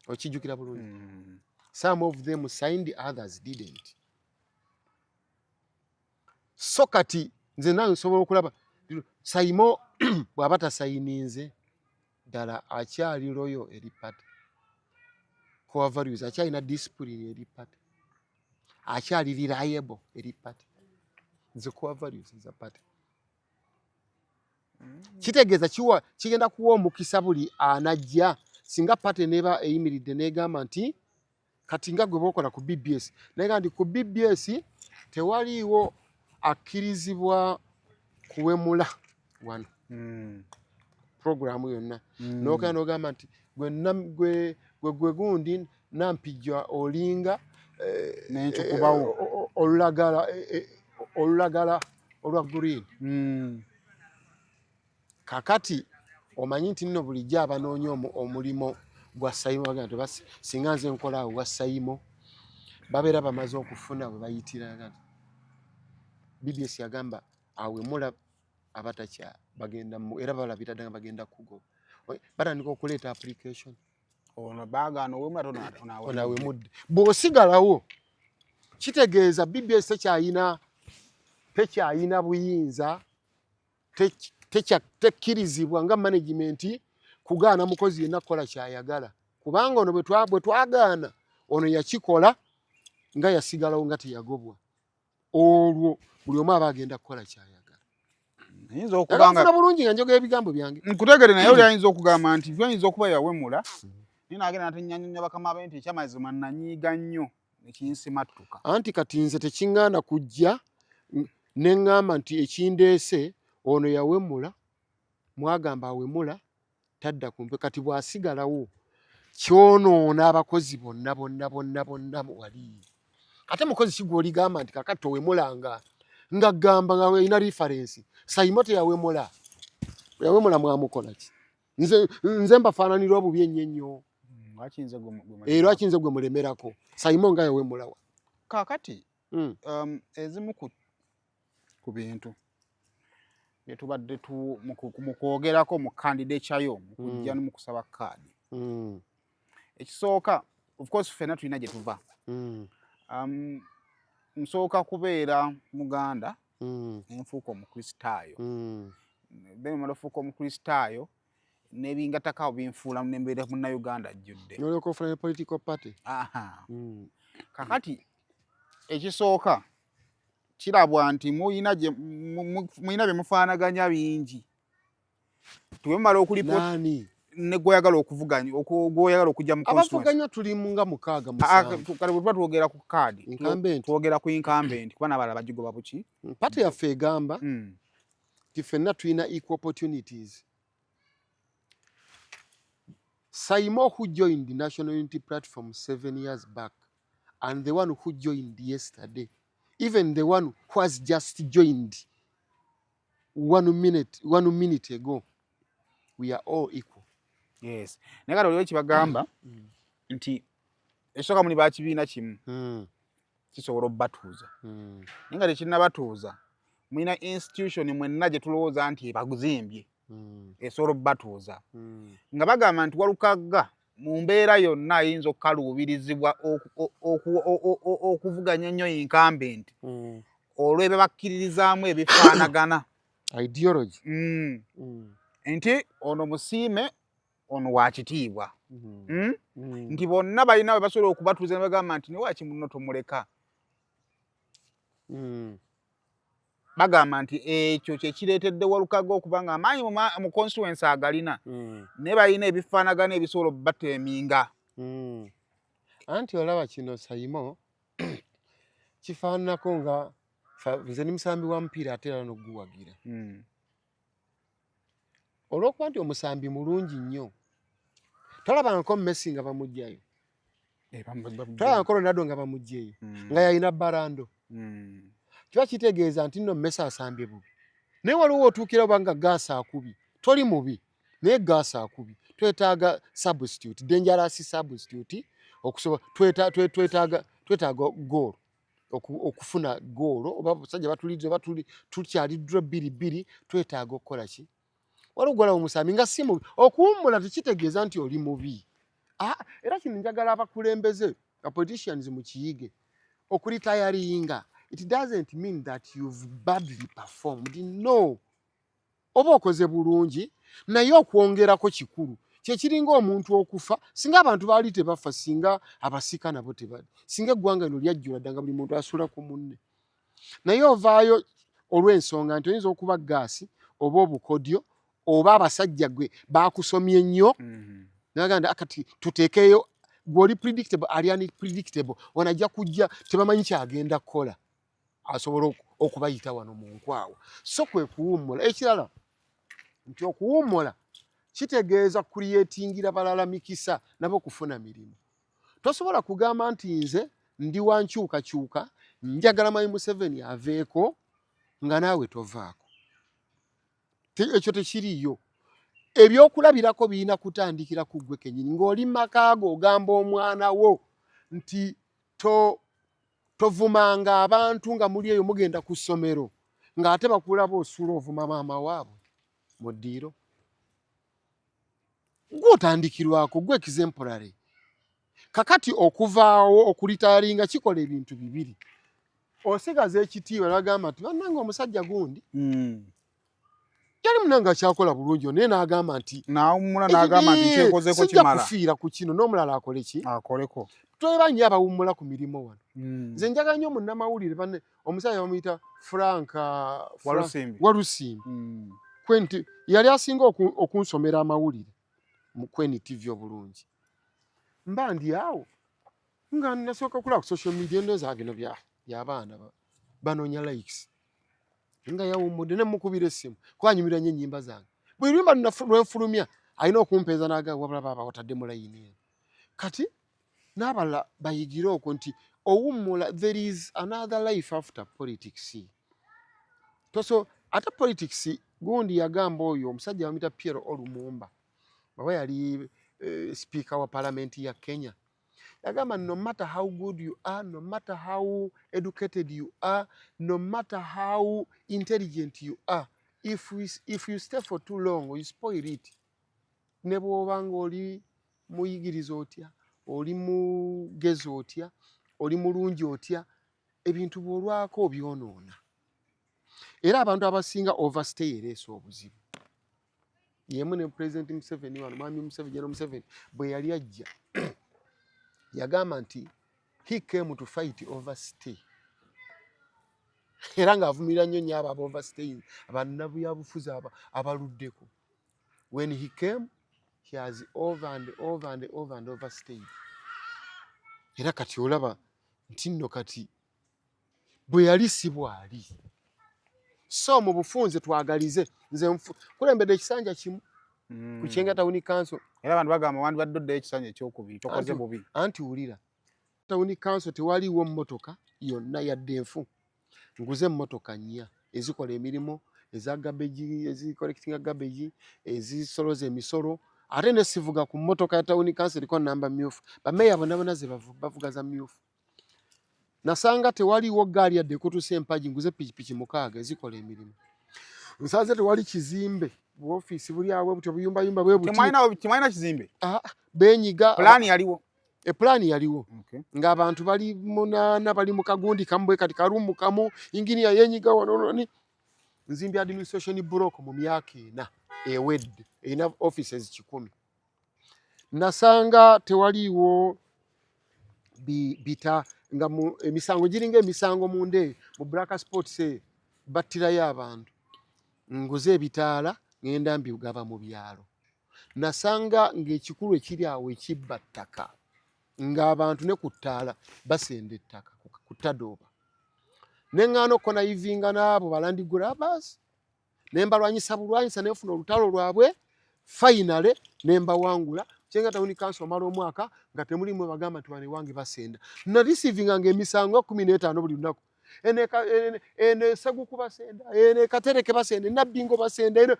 Okijjukira bulungi. Some of them signed, others didn't. So kati nze nawe nsobola okulaba sayimo bw'aba tasayininze ddala akyali loyo eri party. Core values akyalina discipline eri party. Akyali reliable eri party. Nze core values za party. Kitegeeza kigenda kuwa omukisa buli anajja singa party neba eyimiridde n'egamba nti kati nga gwe bokola ku BBS naye kandi ku BBS tewaliiwo akkirizibwa kuwemula wano programu yonna n'okaya n'ogamba nti gwe gundi nampijja olinga nentukubawo olulagala olwa green kakati omanyi nti nno bulijjo abanoonya omulimo gwa sayimo bagamba nti singa nze nkola awo gwa sayimo babeera bamaze okufuna bwe bayitira BBS yagamba awemula abatakya bagenda era balabira ddala bagenda kugo batandika okuleeta application ono baagaana onawemudde bw'osigalawo kitegeeza BBS tekyayina buyinza tekkirizibwa nga management kugaana mukozi yenna kukola kyayagala kubanga ono bwe twagaana ono yakikola nga yasigalawo nga teyagobwa olwo buli omu aba agenda kukola kyayagala. Ayinza okubanga bulungi nga njogera ebigambo byange nkutegere naye oli ayinza okugamba nti byayinza okuba yawemula naye naagenda natennyanya bakama be nti ekyamazima nanyiiga nnyo nekinsimattuka anti kati nze tekiŋŋaana kujja ne ŋŋamba nti ekindeese ono yawemula mwagamba awemula tadda kumpe kati bw'asigalawo kyonoona abakozi bonna wali ate mukozi kigwoligamba nti kakati towemulanga nga gamba nga ina reference sayimo teyawemula yawemula mwamukola ki nze mbafaananira obubi ennyo era akinze gwe mulemerako sayimo nga yawemulawa kakati ezimu ku bintu byetubadde mu kwogerako mu candidature mu kujja mu kusaba kaadi ekisooka of course ffenna tulina gye tuva nsooka kubeera muganda enfuuka omukristaayo bemala ofuuka omukristaayo n'ebingattakawo binfuula nembeera munnayuganda ajjudde nolyoka ofuna ne political party kakati ekisooka kirabwa nti muyina bye mufaanaganya bingi tubemala okulipota ne gwoyagala okuvuganya gwoyagala okujja mu abavuganya tuli nga mukaaga musanvu kale bwe tuba twogera ku kaadi twogera ku incumbent kuba n'abalala bagigoba buki pati yaffe egamba nti ffenna tulina equal opportunities. Saimo, who joined the National Unity Platform 7 years back, and the one who joined yesterday, even the one who has just joined 1 minute ago, we are all equal. Yes. Naye kati oliwo kibagamba nti esooka muli bakibiina kimu kisobola obbatuuza. Naye nga tekinnabatuuza mulina institution mwenna gye tulowooza nti ebaguzimbye esobola obbatuuza. Nga bagamba nti Walukagga mu mbeera yonna ayinza okukaluubirizibwa okuvuganya ennyo incumbent olw'ebyo bakkiririzaamu ebifaanagana. Ideology. Nti ono musiime ono wa kitiibwa. Nti bonna balina bwe basobola okubatuuza ne bagamba nti newaaki munno tomuleka. Bagamba nti ekyo kye kireetedde Walukagga okuba nga amaanyi mu constituency agalina naye balina ebifaanagana ebisobola obbateeminga. Anti olaba kino Saimo kifaananako nga nze ni musambi wa mupiira ate era n'oguwagira. Olw'okuba nti omusambi mulungi nnyo tolabangako Messi nga bamuggyayo, tolabangako Ronaldo nga bamuggyeyo nga yalina Barando. Kiba kitegeeza nti nno Messi asambye bubi, naye waliwo otuukira oba nga gaasa akubi toli mubi naye gaasa akubi twetaaga substitute, dangerous substitute okusobola twetaaga goal okufuna goal oba basajja batulidde oba tukyaliddwa 2-2 twetaaga okukola ki walugala omusambi nga si mubi. Okuwummula tekitegeeza nti oli mubi. Era kino njagala abakulembeze politicians mu kiyige okulitayalinga. It doesn't mean that you've badly performed. No. Oba okoze bulungi naye okwongerako kikulu. Kyekiringa omuntu okufa singa abantu baali tebafa singa abasika nabo tebali. Singa eggwanga lino lyajjula ddanga buli muntu asula ku munne. Naye ovaayo olw'ensonga nti oyinza okuba gaasi oba obukodyo oba abasajja gwe bakusomye nnyo naganda akati tuteekeyo gw'oli predictable ali unpredictable wanajja kujja tebamanyi kyagenda kukola asobola okubayita wano mu nkwawa. So kwe kuwummula. Ekirala nti okuwummula kitegeeza creatingira balala mikisa nabo kufuna mirimu. Tosobola kugamba nti nze ndi wa nkyukakyuka njagala Mayi Museveni aveeko nga naawe tovaako. Ekyo tekiriyo. Ebyokulabirako birina kutandikira ku ggwe kennyini ng'oli makaago ogamba omwana wo nti tovumanga abantu nga muli eyo mugenda ku ssomero ng'ate bakulaba osula ovuma maama waabwe mu ddiiro. Gw'otandikirwako gwe exemplary. Kakati okuvaawo okulitayalinga kikola ebintu bibiri. Osigaza ekitiibwa n'agamba nti bannange omusajja gundi yali munanga kyakola bulungi naye n'agamba nti n'awummula n'agamba nti kyekozeeko kimala. Sijja kufiira ku kino n'omulala akole ki? Akoleko. Tweba nnyo abawummula ku mirimu wano. Nze njagala nnyo munnamawulire banne omusajja bamuyita Frank Walusimbi. Kwenti yali asinga okunsomera amawulire mu Kweni TV obulungi. Mba ndi awo nga nasooka kulaba ku social media ndowooza bino by'abaana banoonya likes. Nga yawummudde ne mukubira essimu kwanyumira nnyo ennyimba zange. bwe lwimba lwenfulumya alina okumpeeza n'agamba wabula baaba wataddemu layini kati n'abalala bayigire okwo nti owummula there is another life after politics toso ate politics gundi yagamba oyo omusajja bamuyita Pierre Olumumba baba yali speaker wa parliament ya Kenya yagamba no matter how good you are, no matter how educated you are, no matter how intelligent you are, if you stay for too long you spoil it. Ne bw'obanga oli muyigiriza otya, oli mugezi otya, oli mulungi otya, ebintu bw'olwako obyonoona. Era abantu abasinga overstay ereesa obuzibu. Yemu ne President Museveni wano, Mwami Museveni bwe yali ajja yagamba nti he came to fight overstay. Era ng'avumirira nnyo nnyo abo overstaying, bannabyabufuzi abaluddeko. When he came, he has over and overstayed. Era kati olaba nti nno kati bwe yali si bwali. So mu bufunze twagalize nze kulembedde ekisanja kimu ku Kyenga Town Council. Era abantu bagamba wandi baddodde ekisanja ekyokubiri tokoze bubi. Anti wulira Town Council tewaliwo mmotoka yonna yadde enfu. Nguze mmotoka nnya ezikola emirimu eza garbage, collecting garbage, ezisoloza emisolo. Ate ne sivuga ku mmotoka ya Town Council liko namba myufu. Bameya bonna ze bavuga za myufu. Nasanga tewaliwo gaali yadde kutuusa empagi nguze pikipiki mukaaga ezikola emirimu. Nsanze tewali kizimbe ofiisi buli awo butyo buyumbayumba bwe buti. Temwalina kizimbe? Benyiga. Pulaani yaliwo? Pulaani yaliwo. Ng'abantu bali munaana bali mu kagundi kamu bwe kati karumu kamu inginiya yenyiga wano ni nzimbi administration block mu myaka ena ewedde erina offices 100. Nasanga tewaliwo bita nga emisango giringa emisango munde mu Black Sports battirayo abantu. Nguze ebitaala ngenda mbigaba mu byalo. Nasanga ng'ekikulu ekiri awo ekibba ttaka ng'abantu ne ku ttaala basenda ettaka ku ttadooba. Neŋŋaano konnayivinga n'abo balandigula basi ne mbalwanyisa bulwanyisa ne nfuna olutalo lwabwe finale ne mbawangula. Kyenga Town Council omala omwaka nga temulimu bagamba nti bane wange basenda. Na receiving ng'emisango 15 buli lunaku. Ene Seguku basenda, ene Katereke basenda, Nabbingo basenda,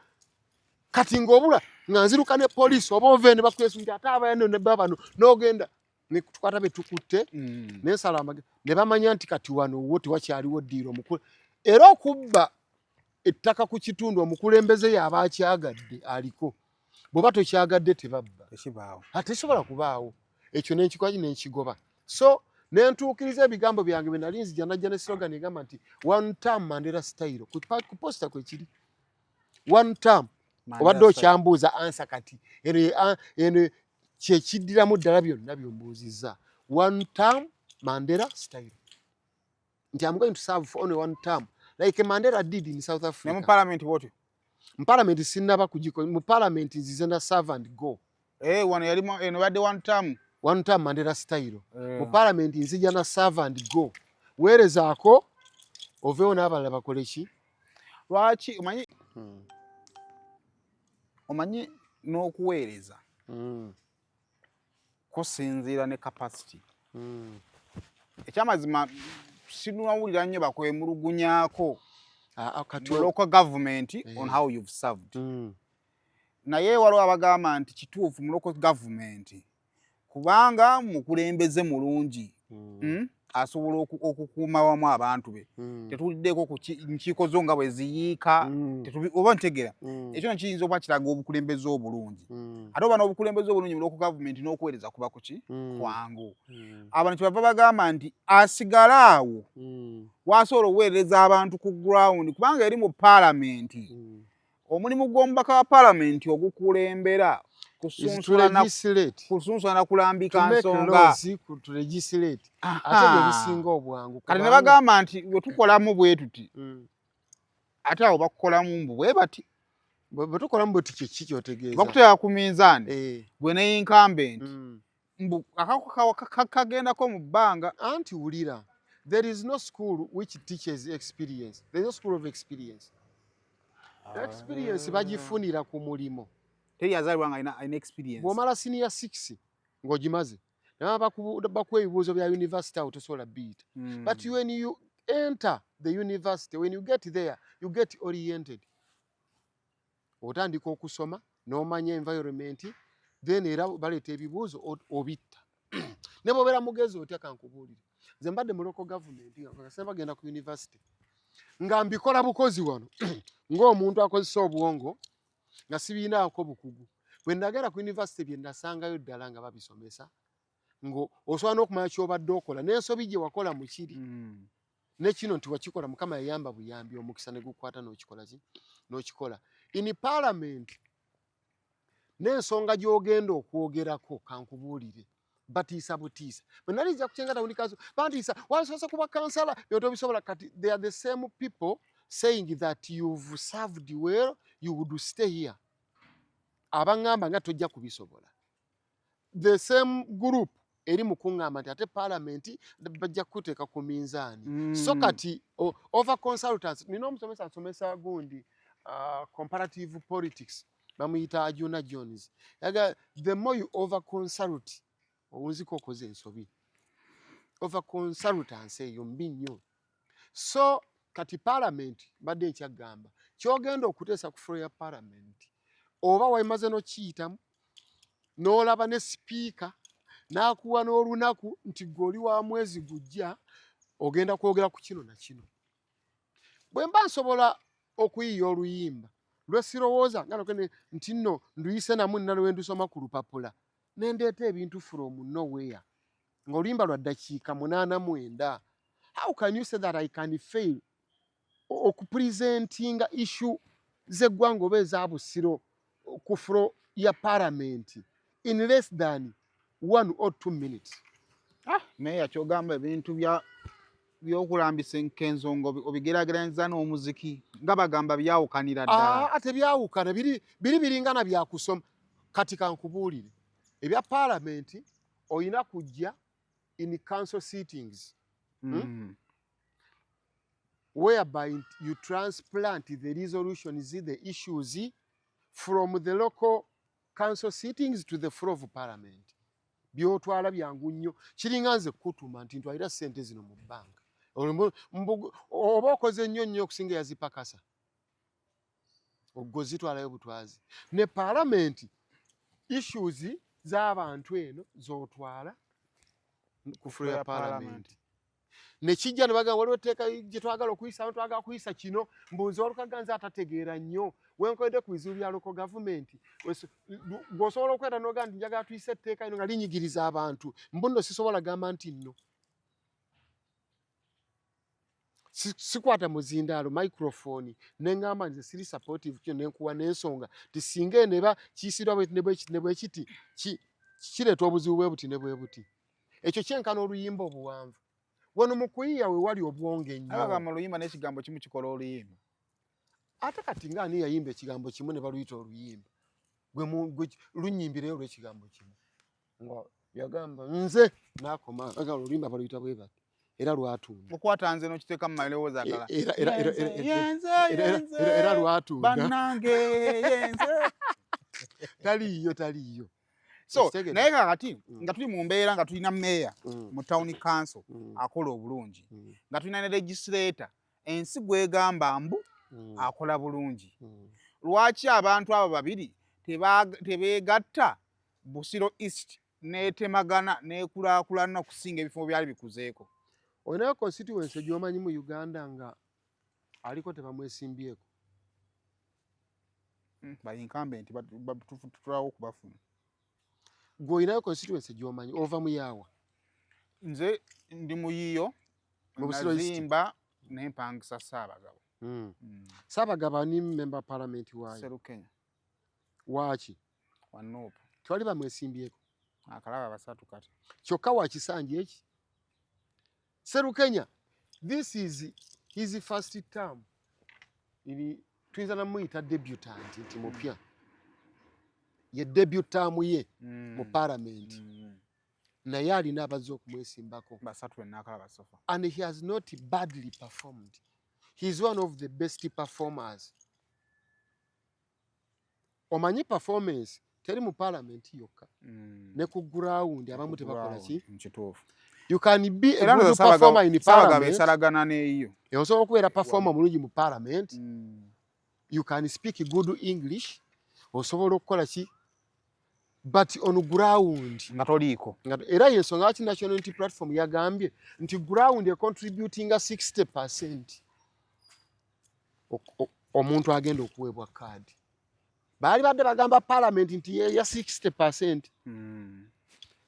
kati ng'obula nga nziruka ne poliisi oba ove ne bakwesa nti ate abayano ne babano n'ogenda ne tukwata be tukutte n'ensala amagezi ne bamanya nti kati wano wo tewakyaliwo ddiiro omukulu. Era okubba ettaka ku kitundu omukulembeze yaba akyagadde aliko. Bw'oba tokyagadde tebabba. Tekisobola kubaawo. Ekyo n'ekikwaki n'ekigoba. So nentuukiriza ebigambo byange bye nali nzija najja ne slogan egamba nti one term Mandela style. Ku posta kwe kiri. One term. Obadde okyambuuza ansa kati. Eno kyekiddiramu ddala byonna byombuuzizza. One term Mandela style. Nti I'm going to serve for only one term. Like Mandela did in South Africa. Ne mu parliament wote? Mu parliament sinnaba kugiko. Mu parliament nzize na serve and go. Wano yalimu eno badde one term. One term Mandela style. Mu parliament nzija na serve and go. Weerezaako oveewo n'abalala bakole ki? Lwaki omanyi n'okuweereza kusinziira ne capacity. Ekyamazima sinawulira nnyo bakwemulugunyaako local government on how you've served. Naye waliwo abagamba nti kituufu mu local government kubanga mukulembeze mulungi asobola okukuuma wamu abantu be. Tetuliddeko ku nkiiko zo nga bwe ziyiika oba ntegera ekyo nekiyinza okuba kiraga obukulembeze obulungi. Ate oba n'obukulembeze obulungi mu local government n'okuweereza kuba kuki kwangu. Abantu kyebava bagamba nti asigala awo waasobola okuweereza abantu ku ground kubanga eri mu parliament omulimu gw'omubaka wa parliament ogukulembera kusunsula kulambika nsonga ate bye bisinga obwangu. Kati ne bagamba nti bwe tukolamu bwe tuti ate awo bakukolamu mbu bwe bati. Bwe tukolamu bwe tuti kiki kyotegeeza? Bakuteeka ku minzaani gwe ne incumbent mbu kagendako mu bbanga. Anti wulira, there is no school which teaches experience. There is no school of experience. experience bagifunira ku mulimo. Teri yazalibwa nga alina experience. Bw'omala senior 6 ng'ogimaze naba bakuwa ebibuuzo bya university awo tosobola biyita. But when you enter the university, when you get there, you get oriented. Otandika okusoma n'omanya environment, then era baleeta ebibuuzo obitta. Ne bw'obeera mugezi otya kankubuulire. Nze mbadde mu local government nga bagenda ku university nga mbikola bukozi wano ng'omuntu akozesa obwongo nga sibiinaako bukugu. Bwe nagera ku university bye nasangayo ddala nga babisomesa ngo osobola n'okumanya ky'obadde okola n'ensobi gye wakola mu kiri. Ne kino nti wakikola Mukama yayamba buyambi omukisa ne gukwata n'okikola. In parliament n'ensonga gy'ogenda okwogerako kankubuulire batiisa butiisa. Bwe nalijja kukyengata Town Council bantiisa wasoose kuba kansala byoto bisobola kati they are the same people saying that you've served well, you would stay here. Abangamba nga tojja kubisobola. The same group eri mukungamba nti ate parliament bajja kuteeka ku minzaani. So kati over consultants nina omusomesa asomesa gundi comparative politics bamuyita Ajuna Jones. The more you over consult owunziko okoze ensobi. Over consultants eyo mbi nnyo. So kati parliament badde ekyagamba kyogenda okuteesa ku floor ya parliament oba waimaze n'okiyitamu n'olaba ne speaker n'akuwa n'olunaku nti goli wa mwezi gujja ogenda kwogera ku kino na kino. Bwe mba nsobola okuyiya oluyimba lwesirowooza nga nti nno nduyise namu nina lwe ndusoma ku lupapula nendeeta ebintu from nowhere ng'oluyimba lwa ddakiika 89. How can you say that I can fail okupresentinga issue z'eggwanga oba eza Busiro ku floor ya parliament in less than 1 or 2 minutes? Meya kyogamba ebintu by'okulambisa enkenzongo obigeraageranyiriza n'omuziki nga bagamba byawukanira ddala. Ate byawukana biringana byakusoma. Kati kankubuulire ebya parliament oyina kujja in council sittings whereby you transplant the resolutions, the issues from the local council sittings to the floor of parliament. Byotwala byangu nnyo kiringa nze kutuma nti ntwalira ssente zino mu banka oba okoze nnyo okusinga yazipakasa ogozitwalayo butwazi. Ne parliament issues z'abantu eno z'otwala ku floor ya parliament. Ne kijja ne bagamba waliwo etteeka gye twagala okuyisa abantu twagala kuyisa kino mbunzi walukaganza atategeera nnyo wenkoledde ku bizibu bya local government gw'osobola okweta n'ogamba nti njagala tuyise etteeka lino nga linyigiriza abantu mbuno sisobola gamba nti nno sikwata muzindaalo microphone neŋŋamba nze siri supportive kyo nenkuwa n'ensonga ti singa eneba kiyisirwa ne bwe kiti kireeta obuzibu bwe buti ne bwe buti. Ekyo kyenkana oluyimba obuwanvu. Wano mu kuyiya we wali obwonge nnyo. Abagamba oluyimba n'ekigambo kimu kikola oluyimba. Ate kati nga ani yayimba ekigambo kimu ne baluyita oluyimba gwe lunyimbireyo olw'ekigambo kimu nga yagamba nze n'akoma oluyimba baluyita bwe bati era lwatunda. Okwata nze n'okiteeka mu malowooza agala. Era lwatunda. Bannange yenze. Taliiyo. So naye kakati nga tuli mu mbeera nga tulina meya mu town council akola obulungi nga tulina ne legislator ensi gwegamba mbu akola bulungi. Lwaki abantu abo babiri tebeegatta Busiro East n'etemagana n'ekulaakulana okusinga ebifo byali bikuzeeko? Olinayo constituency gy'omanyi mu Uganda nga aliko tebamwesimbyeko? Baincumbent tutulawo okubafuna. Gw'olinayo constituency gy'omanyi ova mu yaawa? Nze ndi muyiyo nazimba n'empangisa Ssaabagabo. Ssaabagabo ni member parliament waayo? Serukenya. Waaki? Wanuupu. Twali bamwesimbyeko? Akalaba basatu kati. Kyokka wakisanja eki? Serukenya, this is his first term. Tuyinza namuyita debutant nti mupya. Ye debut term ye mu parliament. Naye alina abazze okumwesimbako. Basatu n'akalaba basofa. And he has not badly performed. He is one of the best performers omanyi performance teri mu parliament yokka ne ku ground abamu tebakola ki mkituufu you can be a era good performer in parliament esalagana neeyo osobola okubeera performer mulungi mu parliament you can speak good English osobola okukola ki but on ground nga toliiko era yensonga lwaki National Unity Platform yagambye nti ground contributinga 60% omuntu agenda okuweebwa kaadi baali badde bagamba parliament nti ya 60%.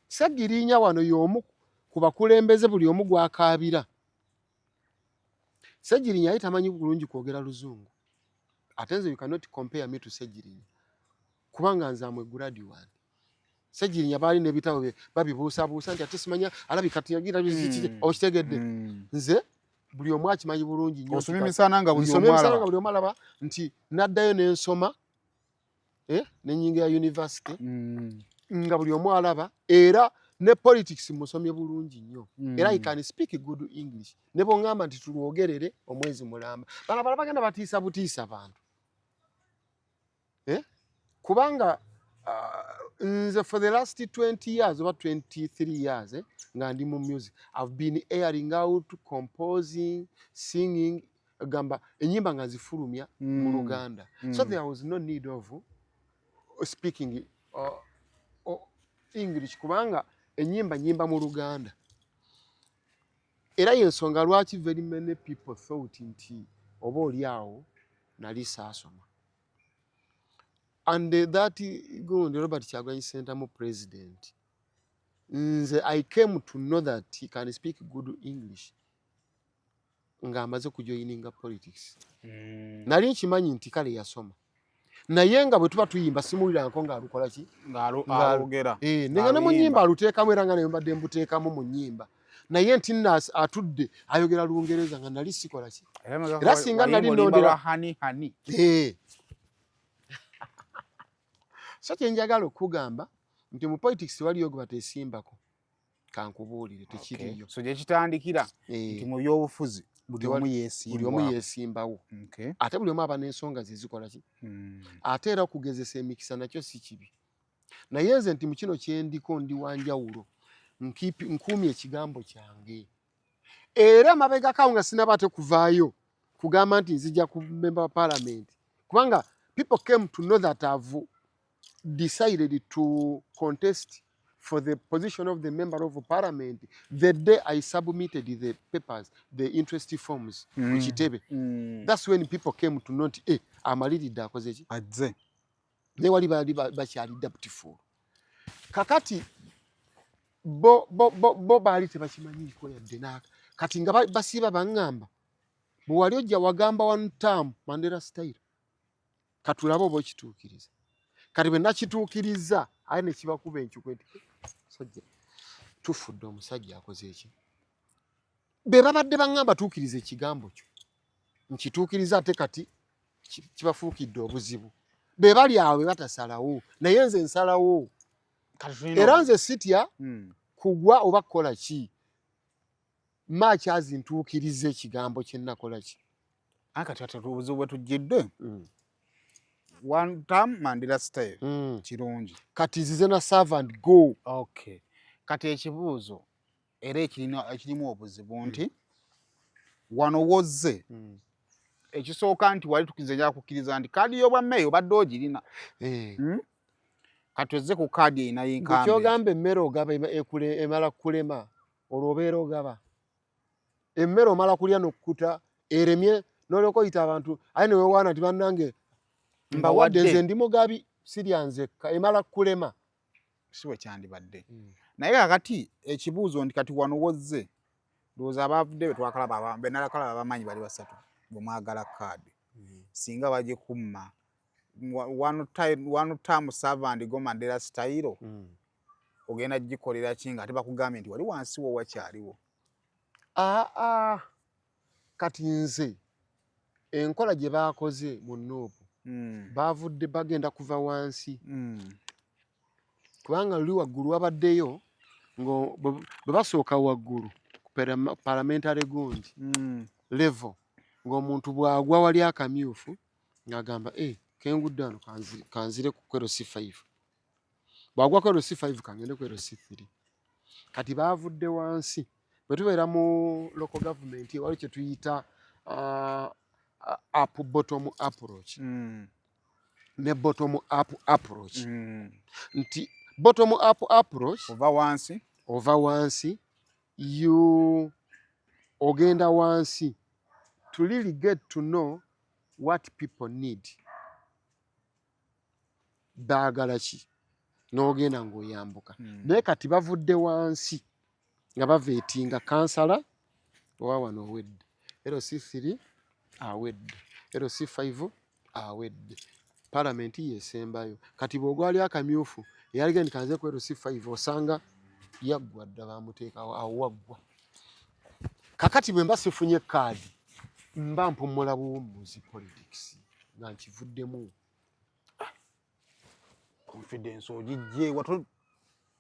Ssegiriinya wano y'omu ku bakulembeze buli omu gwakaabira. Ssegiriinya yali tamanyi bulungi kwogera Luzungu. Ate nze you cannot compare me to Ssegiriinya kubanga nze amwe graduate. Ssegiriinya baali n'ebitabo babibuusabuusa nti ate simanya alabika tiyagira biziki okitegedde. Nze buli omu akimanyi bulungi nnyo. Osomye emisana nga buli omu alaba nti naddayo n'ensoma n'ennyinga ya university nga buli omu alaba era ne politics musomye bulungi nnyo era you can speak good English ne bongamba nti tulwogerere omwezi mulamba bana bala bagenda batiisa butiisa bantu kubanga nze for the last 20 years over 23 years nga ndi mu music I've been airing out composing singing gamba enyimba nga zifulumya mu Luganda so there was no need of speaking English kubanga enyimba mu Luganda era yensonga lwaki very many people thought nti oba oli awo nali saasoma and that gundi Robert Kyagulanyi Ssentamu mu president nze I came to know that he can speak good English nga amaze kujoininga politics nali nkimanyi nti kale yasoma naye nga bwe tuba tuyimba simuliranko ng'alukola ki ng'alugera nenga ne mu nnyimba aluteekamu era nga naye mbadde mbuteekamu mu nnyimba naye nti atudde ayogera Lungereza nga nali sikola ki era singa nali ndondera hani so kyenjagala okugamba nti mu politics waliyo gwe bateesimbako kankubuulire tekiriyo so gye kitandikira nti mu byobufuzi buli omu yeesimbawo ate buli omu aba n'ensonga ze zikola ki ate era okugezesa emikisa nakyo si kibi naye nze nti mu kino kyendiko ndi wanjawulo nkuumye ekigambo kyange era mabegakawo nga sinaba ate kuvaayo kugamba nti nzija ku member wa parliament kubanga people came to know that I've decided to contest for the position of the member of parliament the day I submitted the papers, the interest forms, Kitebe. That's when people came to know, amaliridde akoze ki? Azze. Ne wali bakyali deputy for. Kakati bo baali tebakimanyiiko yadde naka. Kati nga basiiba baŋŋamba. Bwe wali ojja wagamba one term Mandela style. Katulaba oba okituukiriza. Kati bwe nakituukiriza aye ne kibakuba enkyuko nti sajja tufudde omusajja akoze eki be babadde baŋŋamba tuukiriza ekigambo kyo nkituukiriza ate kati kibafuukidde obuzibu be bali awe batasalawo naye nze nsalawo era nze sitya kugwa oba kukola ki makyazi ntuukiriza ekigambo kye nakola ki kati ate obuzibu bwe tujjidde one term Mandela style kirungi kati nzize na serve and go okay kati ekibuuzo era ekirimu obuzibu nti wano wozze ekisooka nti wali tukizenya kukkiriza nti kaadi y'obwa meeya obadde ogirina kati ozze ku kaadi eyina y'enkambe kyogamba emmere ogaba emala kulema olwo obeera ogaba emmere omala kulya nokkuta eremye n'olyoka oyita abantu aye newewaana ti bannange mbawadde nze ndi mugabi sirya nzekka emala kulema siwe kyandibadde naye kakati ekibuuzo nti kati wano wozze ndowooza abavudde benalakalaba abamanyi bali basatu bwe mwagala kaadi singa bagikumma one term servant go Mandela style ogenda gikolera kinga ate bakugambye nti wali wansi wo wakyaliwo kati nze enkola gye baakoze mu Nuupu bavudde bagenda kuva wansi kubanga luli waggulu wabaddeyo bwe basooka waggulu parliamentary gundi level ng'omuntu bw'agwa wali akamyufu ng'agamba kengudde wano kanzire ku LC5 bwagwa ku LC5 kangende ku LC3 kati baavudde wansi bwe tubeera mu local government wali kye tuyita up bottom approach ne bottom up approach nti bottom up approach ova wansi you ogenda wansi to really get to know what people need baagala ki n'ogenda ng'oyambuka naye kati bavudde wansi nga baveetinga kansala owa wano owedde LC3 awedde LC5 awedde palamenti yesembayo kati bw'ogwali akamyufu eyaligenda kanze ku LC5 osanga yaggwa dda bamuteekawo awo waggwa kakati bwe mba sifunye kaadi mba mpumula buwummuzi politics nga nkivuddemu confidence ogijje watu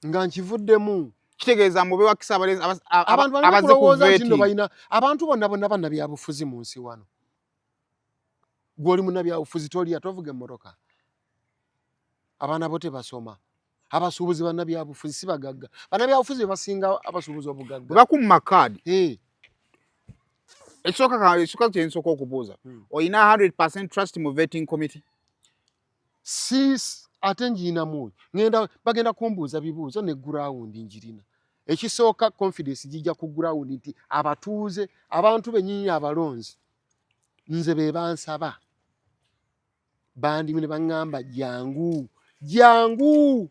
nga nkivuddemu kitegeeza mube wakisa abantu balowooza nti nno balina abantu bonna bannabyabufuzi mu nsi wano gw'oli munnabyabufuzi tolya tovuga emmotoka abaana bo tebasoma abasuubuzi bannabyabufuzi si bagagga bannabyabufuzi basinga abasuubuzi obugagga bakumma kaadi ekisooka kyensooka okubuuza olina 100% trust mu vetting committee ate njiinamu bagenda kumbuuza bibuuzo ne gurawundi njirina ekisooka confidence gijja ku gurawundi nti abatuuze abantu bennyini abalonzi nze be bansaba bandimi ne baŋŋamba jangu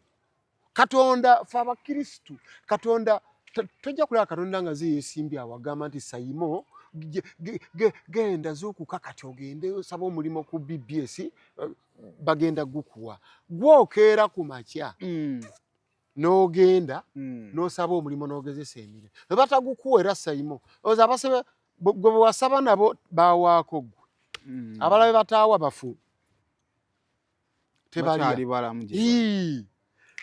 katonda fe abakristu katonda tojja kulaba katonda nga zeyeesimbye awo agamba nti sayimo genda zuukuka kati ogende osaba omulimu ku BBS bagenda gukuwa gwokeera ku makya n'ogenda n'osaba omulimu n'ogezesa emirimu bwe batagukuwa era sayimo oza abasabe gwe wasaba nabo bawaako gwe abalabe bataawa bafu tebalya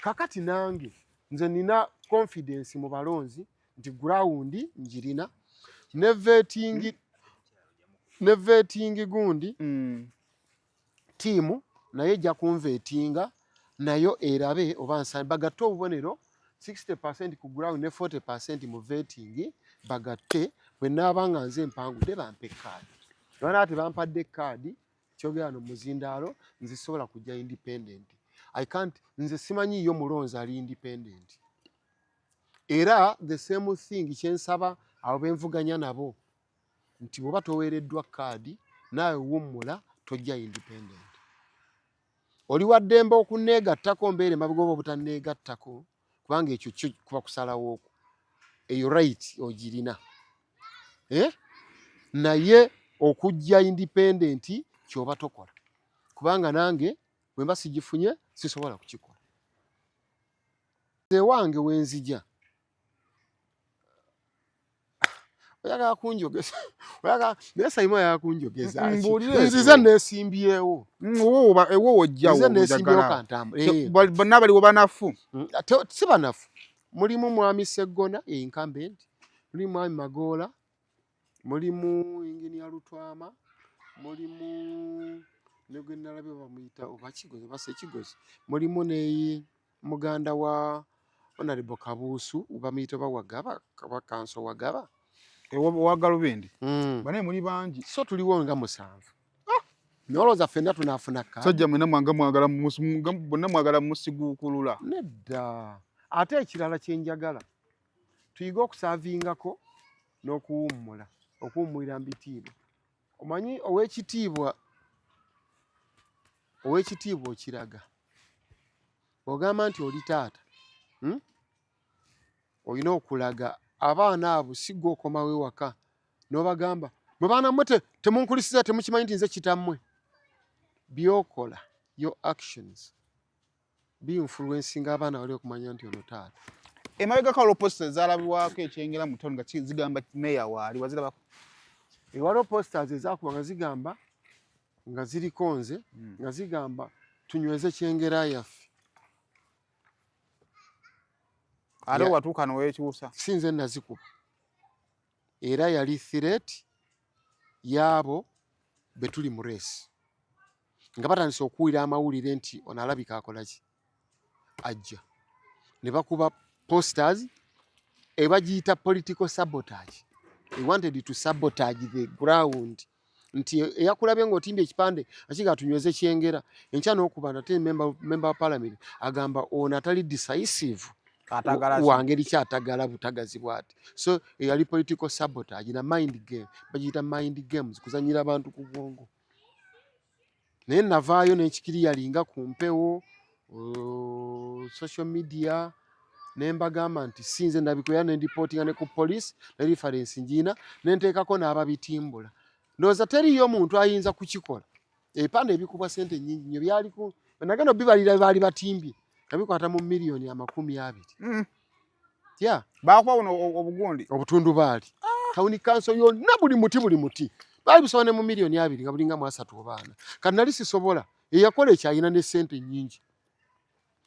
kakati nange nze nina confidence mu balonzi nti gurawundi njirina ne vetting gundi tiimu naye ejja kunvetinga nayo erabe oba nsa bagatte obubonero 60% ku ground ne 40% mu vetting bagatte bwe naaba nga nze empangudde bampe kaadi bana ate bampadde kaadi kyogera no muzindaalo nze sobola kujja independent nze simanyi yo mulonzi ali independent era the same thing kyensaba abo benvuganya nabo nti bwoba toweereddwa kaadi naawe wummula tojja independent oli waddembe okuneegattako mbeere mabega oba obutanneegattako kubanga ekyo kyo kuba kusalawo eyo right ogirina naye okujja independent kyoba tokola kubanga nange bwe mba sigifunye sisobola kukikola wange wenzija oyagala kunjogeza naye sayima yakunjogeza nzize neesimbyewo ewo wojjawo neesimbyewo kantambule bonna baliwo banafu si banafu mulimu mwami Seggona incumbent mulimu mwami Magoola mulimu Engineer Lutwama mulimu ne gwe nalabye bamuyita oba Kigozi oba Ssekigozi mulimu ne muganda wa Honorable Kabuusu bamuyita oba Wagaba kanso Wagaba Wagalubindi bane muli bangi so tuliwo nga 7 noloza ffenna tunaafuna kaadi sajja mwena bonna mwagala musiguukulula nedda ate ekirala kyenjagala tuyiga okusaavingako n'okuwummula okuwummulira mu bitiibwa omanyi ow'ekitiibwa okiraga ogamba nti oli taata olina okulaga abaana abo si gwe okomawo ewaka n'obagamba mwe baana mmwe temunkulisiza temukimanyi nti nze kitammwe byokola your actions bi-influencing abaana bali okumanya nti ono taata emabega kalo posters zalabibwako ekyengera mu town nga zigamba meya waali wazirabako ewaliwo posters ezakuba nga zigamba nga ziriko nze nga zigamba tunyweze kyengera yaffe ate watuuka noweekyusa si nze nazikuba era yali threat yaabo be tuli mu race nga batandise okuwulira amawulire nti ono alabika akola ki ajja ne bakuba posters ebagiyita political sabotage. They wanted to sabotage the ground. Nti eyakulabye ng'otimbye ekipande akiga tunyweze kyengera enkya n'okuba nate member wa parliament agamba ono atali decisive wangeri kyatagala butagazi bwati. So eyali political sabotage na mind game, bagiyita mind games, kuzanyira abantu ku bwongo. Naye navaayo n'ekikiriyalinga ku mpewo social media nembagamba nti sinze nabikoya ne reportinga ne ku police ne reference njina nenteekako n'ababitimbula. Ndowooza teriyo omuntu ayinza kukikola. Ebipande ebikubwa sente nnyingi nnyo byaliku nagenda bibalira baali batimbye nabikwata mu miliyoni 20. Yeah. Baakwa buno obugundi obutundu baali. Town council yonna buli muti. Baali bisoone mu miliyoni 2 nga bulinga mu 3 obaana. Kati nali sisobola. Eyakola ekyayina ne sente nnyingi.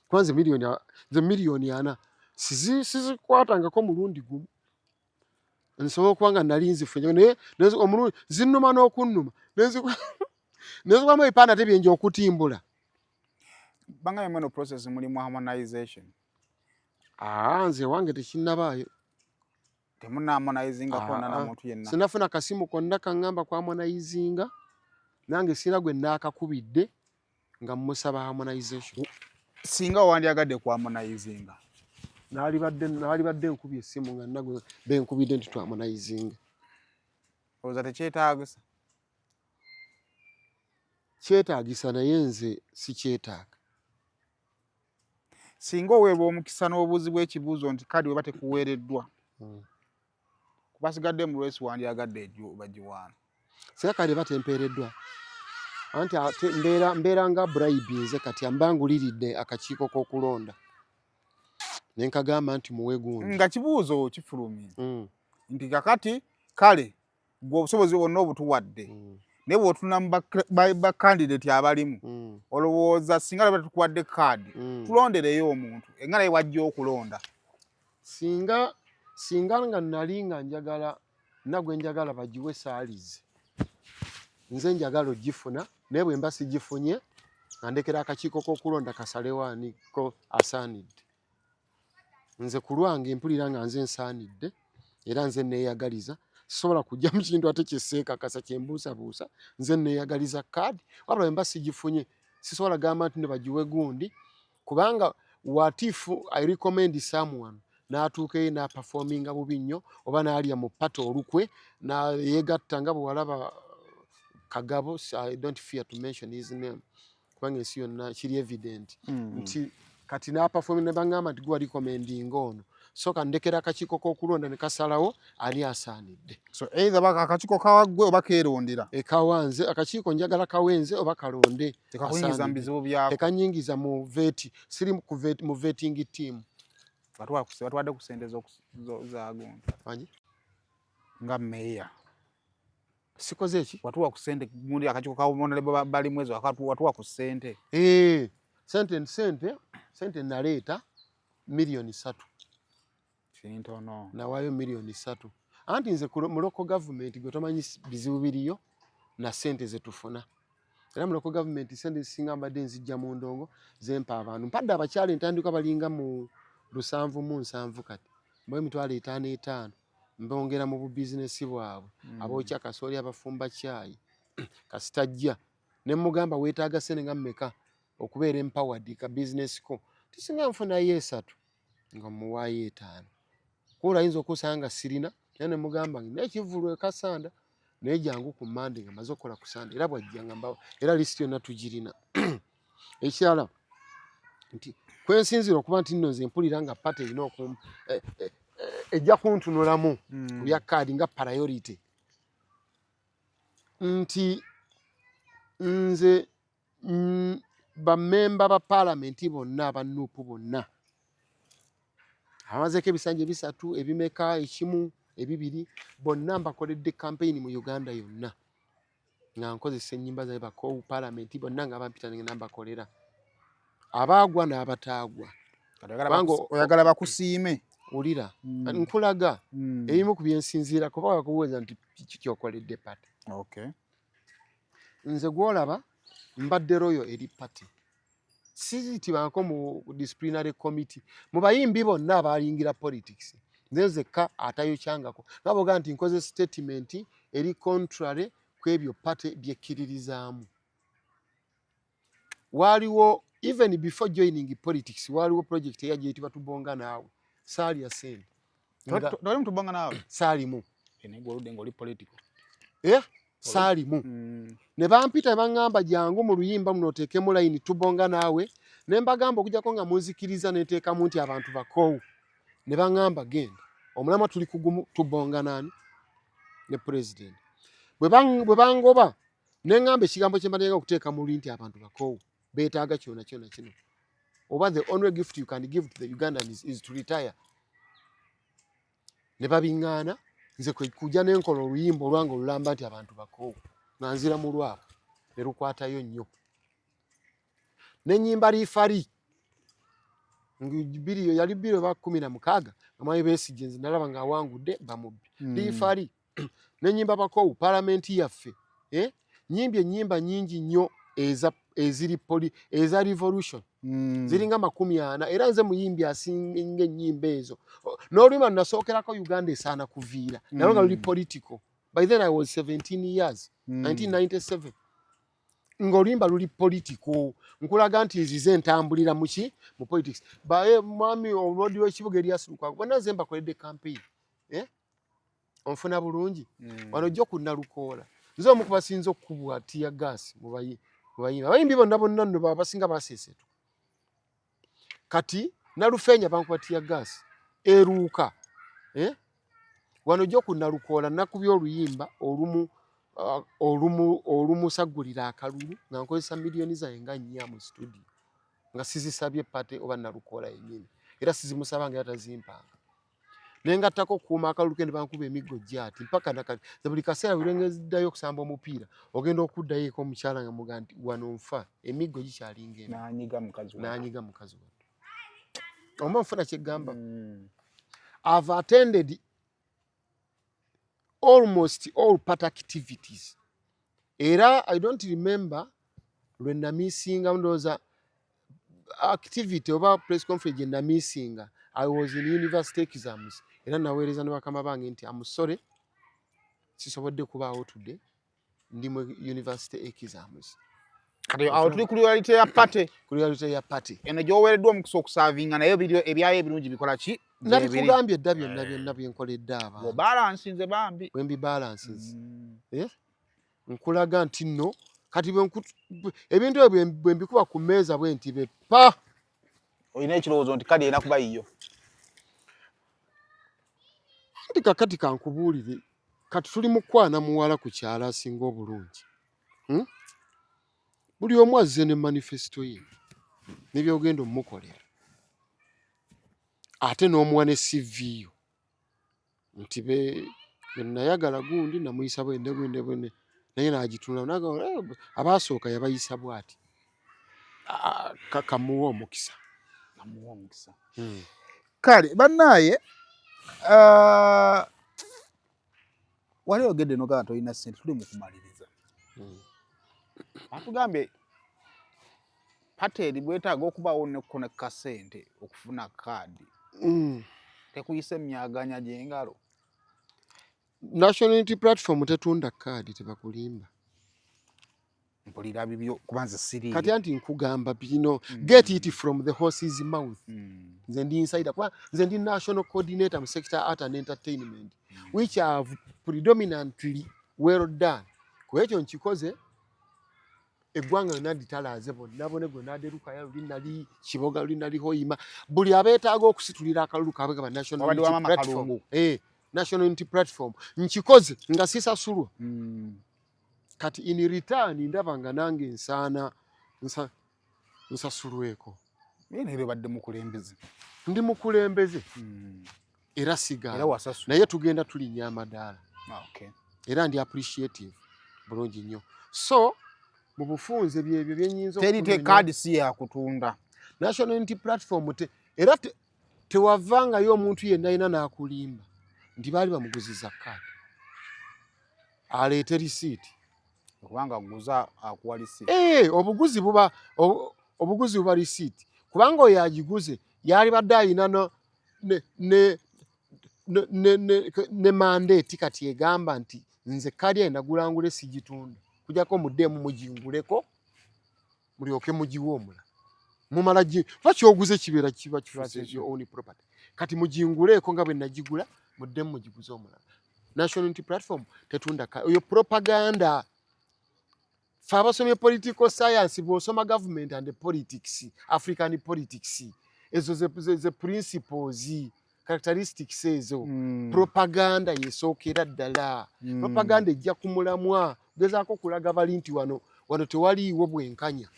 Kwanza miliyoni 4 sizikwatangako mulundi gumu. Nsobola kubanga nali nzifunye naye omulundi zinnuma n'okunnuma nezikwamu ebipande ate byenje okutimbula. Banga meno process mulimu harmonization. Nze wange tekinnabaayo. Temuna harmonizinga konna na muntu yenna. Sinafuna kasimu konna kaŋŋamba kwa harmonizinga nange sina gwe naakakubidde nga mmusaba harmonization. Singa wandyagadde kwa harmonizinga. Naali badde nkubye essimu nga nagwe benkubidde nti harmonizinga. Oza tekyetaagisa. Kyetaagisa naye nze si kyetaaga. Singa oweebwa omukisa n'obuuzi bw'ekibuuzo nti kadi weba tekuweereddwa. Kubasigadde mu lwesi wandyagadde bagiwaana. Singa kadi batempeereddwa. Anti mbeera nga bribe nze kati ambanguliridde akakiiko k'okulonda. Nenkagamba nti muwe gundi. Nga kibuuzo kifulumye. Nti kakati kale gwe obusobozi bwonna obutuwadde. Naye bw'otunula ba candidate abalimu. Olowooza singa laba tukuwadde kaadi. Tulondereyo omuntu. Nga naye wajja okulonda. Singa nga nali nga njagala nagwe njagala bagiwe saalize. Nze njagala ogifuna naye bwe mba sigifunye nga ndekera akakiiko k'okulonda kasalewo aniko asaanidde. Nze ku lwange mpulira nga nze nsaanidde era nze neeyagaliza. Sisobola kujja mu kintu ate kyesseekakasa kyembuusabuusa. Nze neeyagaliza kaadi wabula bwe mba sigifunye sisobola gamba nti ne bagiwe gundi kubanga what if I recommend someone n'atuuka eyo n'aperforminga bubi nnyo oba n'alya mu pato olukwe yeegatta nga bwe walaba Kagabo. I don't fear to mention his name kubanga ensi yonna kiri evident nti kati n'aperforming ne bangamba nti gwe recommendinga ono. So kandekera akakiiko k'okulonda ne kasalawo ani asaanidde. So either akakiiko kawagwe oba keerondera. Kawanze akakiiko njagala kawenze oba kalonde. Tekakuyingiza mu bizibu byako. Tekanyingiza mu veti. Siri mu vetting team. Batwadde ku ssente zaagonda. Anyi? Nga meya. Sikoze ki? Watuwa ku ssente gundi akakiiko kawonale bali mwezi watuwa ku ssente. Sente naleeta miliyoni 3. Sintono. Nawaayo miliyoni 3. Anti nze mu local government gwe tomanyi bizibu biriyo na sente ze tufuna. Era mu local government sente zisinga mbadde nzijja mu ndongo zempa abantu. Mpadde abakyala entandikwa balinga mu 7 kati. Mbayo emitwalo 5 mbongera mu bubizinesi bwabwe. Abookya kasooli abafumba caayi. Kasitajja. Ne mugamba weetaaga sente nga mmeka okubeera empowered ka business ko. Tisinga nfuna ye 3 nga muwaayo 5. Kula yinza okusanga sirina ne mugamba n'ekivulu ekasanda naye jangu ku Monday nga maze okukola ku Sunday era bwajja ngamba era list yonna tugirina. Ekirala nti kwensinzira okuba nti nno nze mpulira nga pate erina ejja kuntunulamu bya kaadi nga priority nti nze bamemba ba parliament bonna abanuupu bonna abazeko ebisanja 3 ebimeka ekimu ebibiri bonna mbakoledde campaign mu Uganda yonna nga nkozesa ennyimba zaabwe bako parliament bonna nga bampita ngenda mbakolera abaagwa n'abataagwa. Oyagala bakusiime ulira nkulaga ebimu ku byensinziira kuba bakubuuza nti kiki kyokoledde pate. Okay. Nze gwolaba mbadde royo eri party sizitibako mu disciplinary committee mu bayimbi bonna abalingira politics nze zekka atayokyangako ngaboga nti nkoze statement eri contrary kwebyo party byekkiririzaamu waliwo even before joining politics waliwo project eyagiyitibwa tubonga naawe saalya sente toli mutubonga naawe saalimu enegwa oludde ng'oli political saalimu ne bampita baŋŋamba jangu mu luyimba muno oteekemu layini tubonga naawe ne mbagamba okujjako nga munzikiriza neteekamu nti abantu bakoowu ne baŋŋamba genda omulama tuli kugumu tubonga naani ne president bwe bangoba ne ŋŋamba ekigambo kye mbatenga okuteeka mu luli nti abantu bakoowu beetaaga kyona kyona kino oba the only gift you can give to the Ugandans is to retire ne babiŋŋaana nze kujja n'enkola oluyimba olwange olulamba nti abantu bakoowu nga nzira mu lwabo ne lukwatayo nnyo n'ennyimba liifali yali bbiro ba 16 amwayi Besigye nze nalaba ng'awangudde bamubbi liifali n'ennyimba bakoowu paalamenti yaffe nyimbye ennyimba nnyingi nnyo eza revolution ziringa 40 era nze muyimbi asinga ennyimba ezo n'oluyimba nasookerako Uganda esaana kuviira naye nga luli political by then I was 17 years 1997 ng'oluyimba luli political nkulaga nti nzize ntambulira muki mu politics mwami olodi w'ekibuga eryasuluka bonna nze mbakoledde campaign onfuna bulungi wano jjo kunnalukoola nze omu kubasinza okukubwa tiya gas mu bayimbi bonna nno basinga baseesetu kati nalufeenya bankuba tiya gas eruuka wano jjo kunnalukoola nakubya oluyimba olumusagulira akalulu nga nkozesa miliyoni zange nga 4 mu studio nga sizisabye pate oba nalukoola yennyini era sizimusaba nga yatazimpanga nengattako okukuuma akalulu ke ne bankuba emiggo gyati mpaka nakati buli kaseera bulengeziddayo okusamba omupiira ogenda okuddayo eko omukyala nga muga nti wano nfa emiggo gikyalinga eno n'anyiga mukazi we oba nfuna kyeggamba I've attended almost all party activities era I don't remember lwe namisinga ndowooza activity oba press conference gye namisinga I was in university exams era naweereza ne bakama bange nti I'm sorry sisobodde kubaawo today ndi mu university exams kati awo tuli ku reality ya party eno gy'oweereddwa omukisa okusaavinga naye ebyayo ebirungi bikola ki nabikugambye edda byonna byenkoledde abantu balansinze bambi bwe mbibalansinze nkulaga nti nno kati ebintu ebyo bwe mbikuba ku mmeeza bwe nti bepa olina ekirowoozo nti kadi erina kuba yiyo nti kakati kankubuulire kati tuli mu kwana muwala ku kyalo asinga obulungi buli omu azze ne manifesito ye n'ebyogenda omukolera ate n'omuwa ne CV yo nti nayagala gundi namuyisa bwenne naye n'agitunula abaasooka yabayisa bw'ati kamuwa omukisa kale bannaaye wali ogedde nogaa nti olina ssente tuli mu kumaliriza atugambye pateri bwetaaga okubaawo nekoneka ssente okufuna kaadi tekuyise emyaganya gy'engalo National Unity Platform tetunda kaadi tebakulimba mpulira bibyo kubanza siri kati anti nkugamba bino get it from the horse's mouth nze ndi insider kwa nze ndi national coordinator mu sector art and entertainment which have predominantly well done kwekyo nkikoze eggwanga lyonna litalaze bonna gonna derukayo lulinali kiboga lulinali hoyima buli abeetaaga okusitulira akalulu kaabwe kaba National Unity Platform National Unity Platform nkikoze nga sisasulwa kati in return ndaba nga nange nsaana nsasulweko nere badde mukulembeze ndi mukulembeze era sigala naye tugenda tulinnya amadaala era ndi appreciative bulungi nnyo so mu bufunze byebyo byenyinza terite kaadi si yakutunda National Unity Platform era tewavangayo omuntu yenna ayina n'akulimba nti baali bamuguziza kaadi aleete risiiti kubanga guza akuwa receipt. Obuguzi buba receipt kubanga oyo agiguze yali badde ayina ne mandate kati egamba nti nze kali ayina gulangule sigitunda kujjako muddemu muginguleko mulyoke mugiwe omulala mumala lwaki oguze kibeera kiba kifuuse your own property kati muginguleko nga bwe nagigula muddemu mugiguze omulala. National Unity Platform tetunda oyo propaganda. Fe abasomye political science bw'osoma government and politics, African politics, ezo ze principles, characteristics ezo. Propaganda yesookera ddala. Propaganda ejja kumulamwa. Gezaako kulaga bali nti wano tewaliiwo bwenkanya.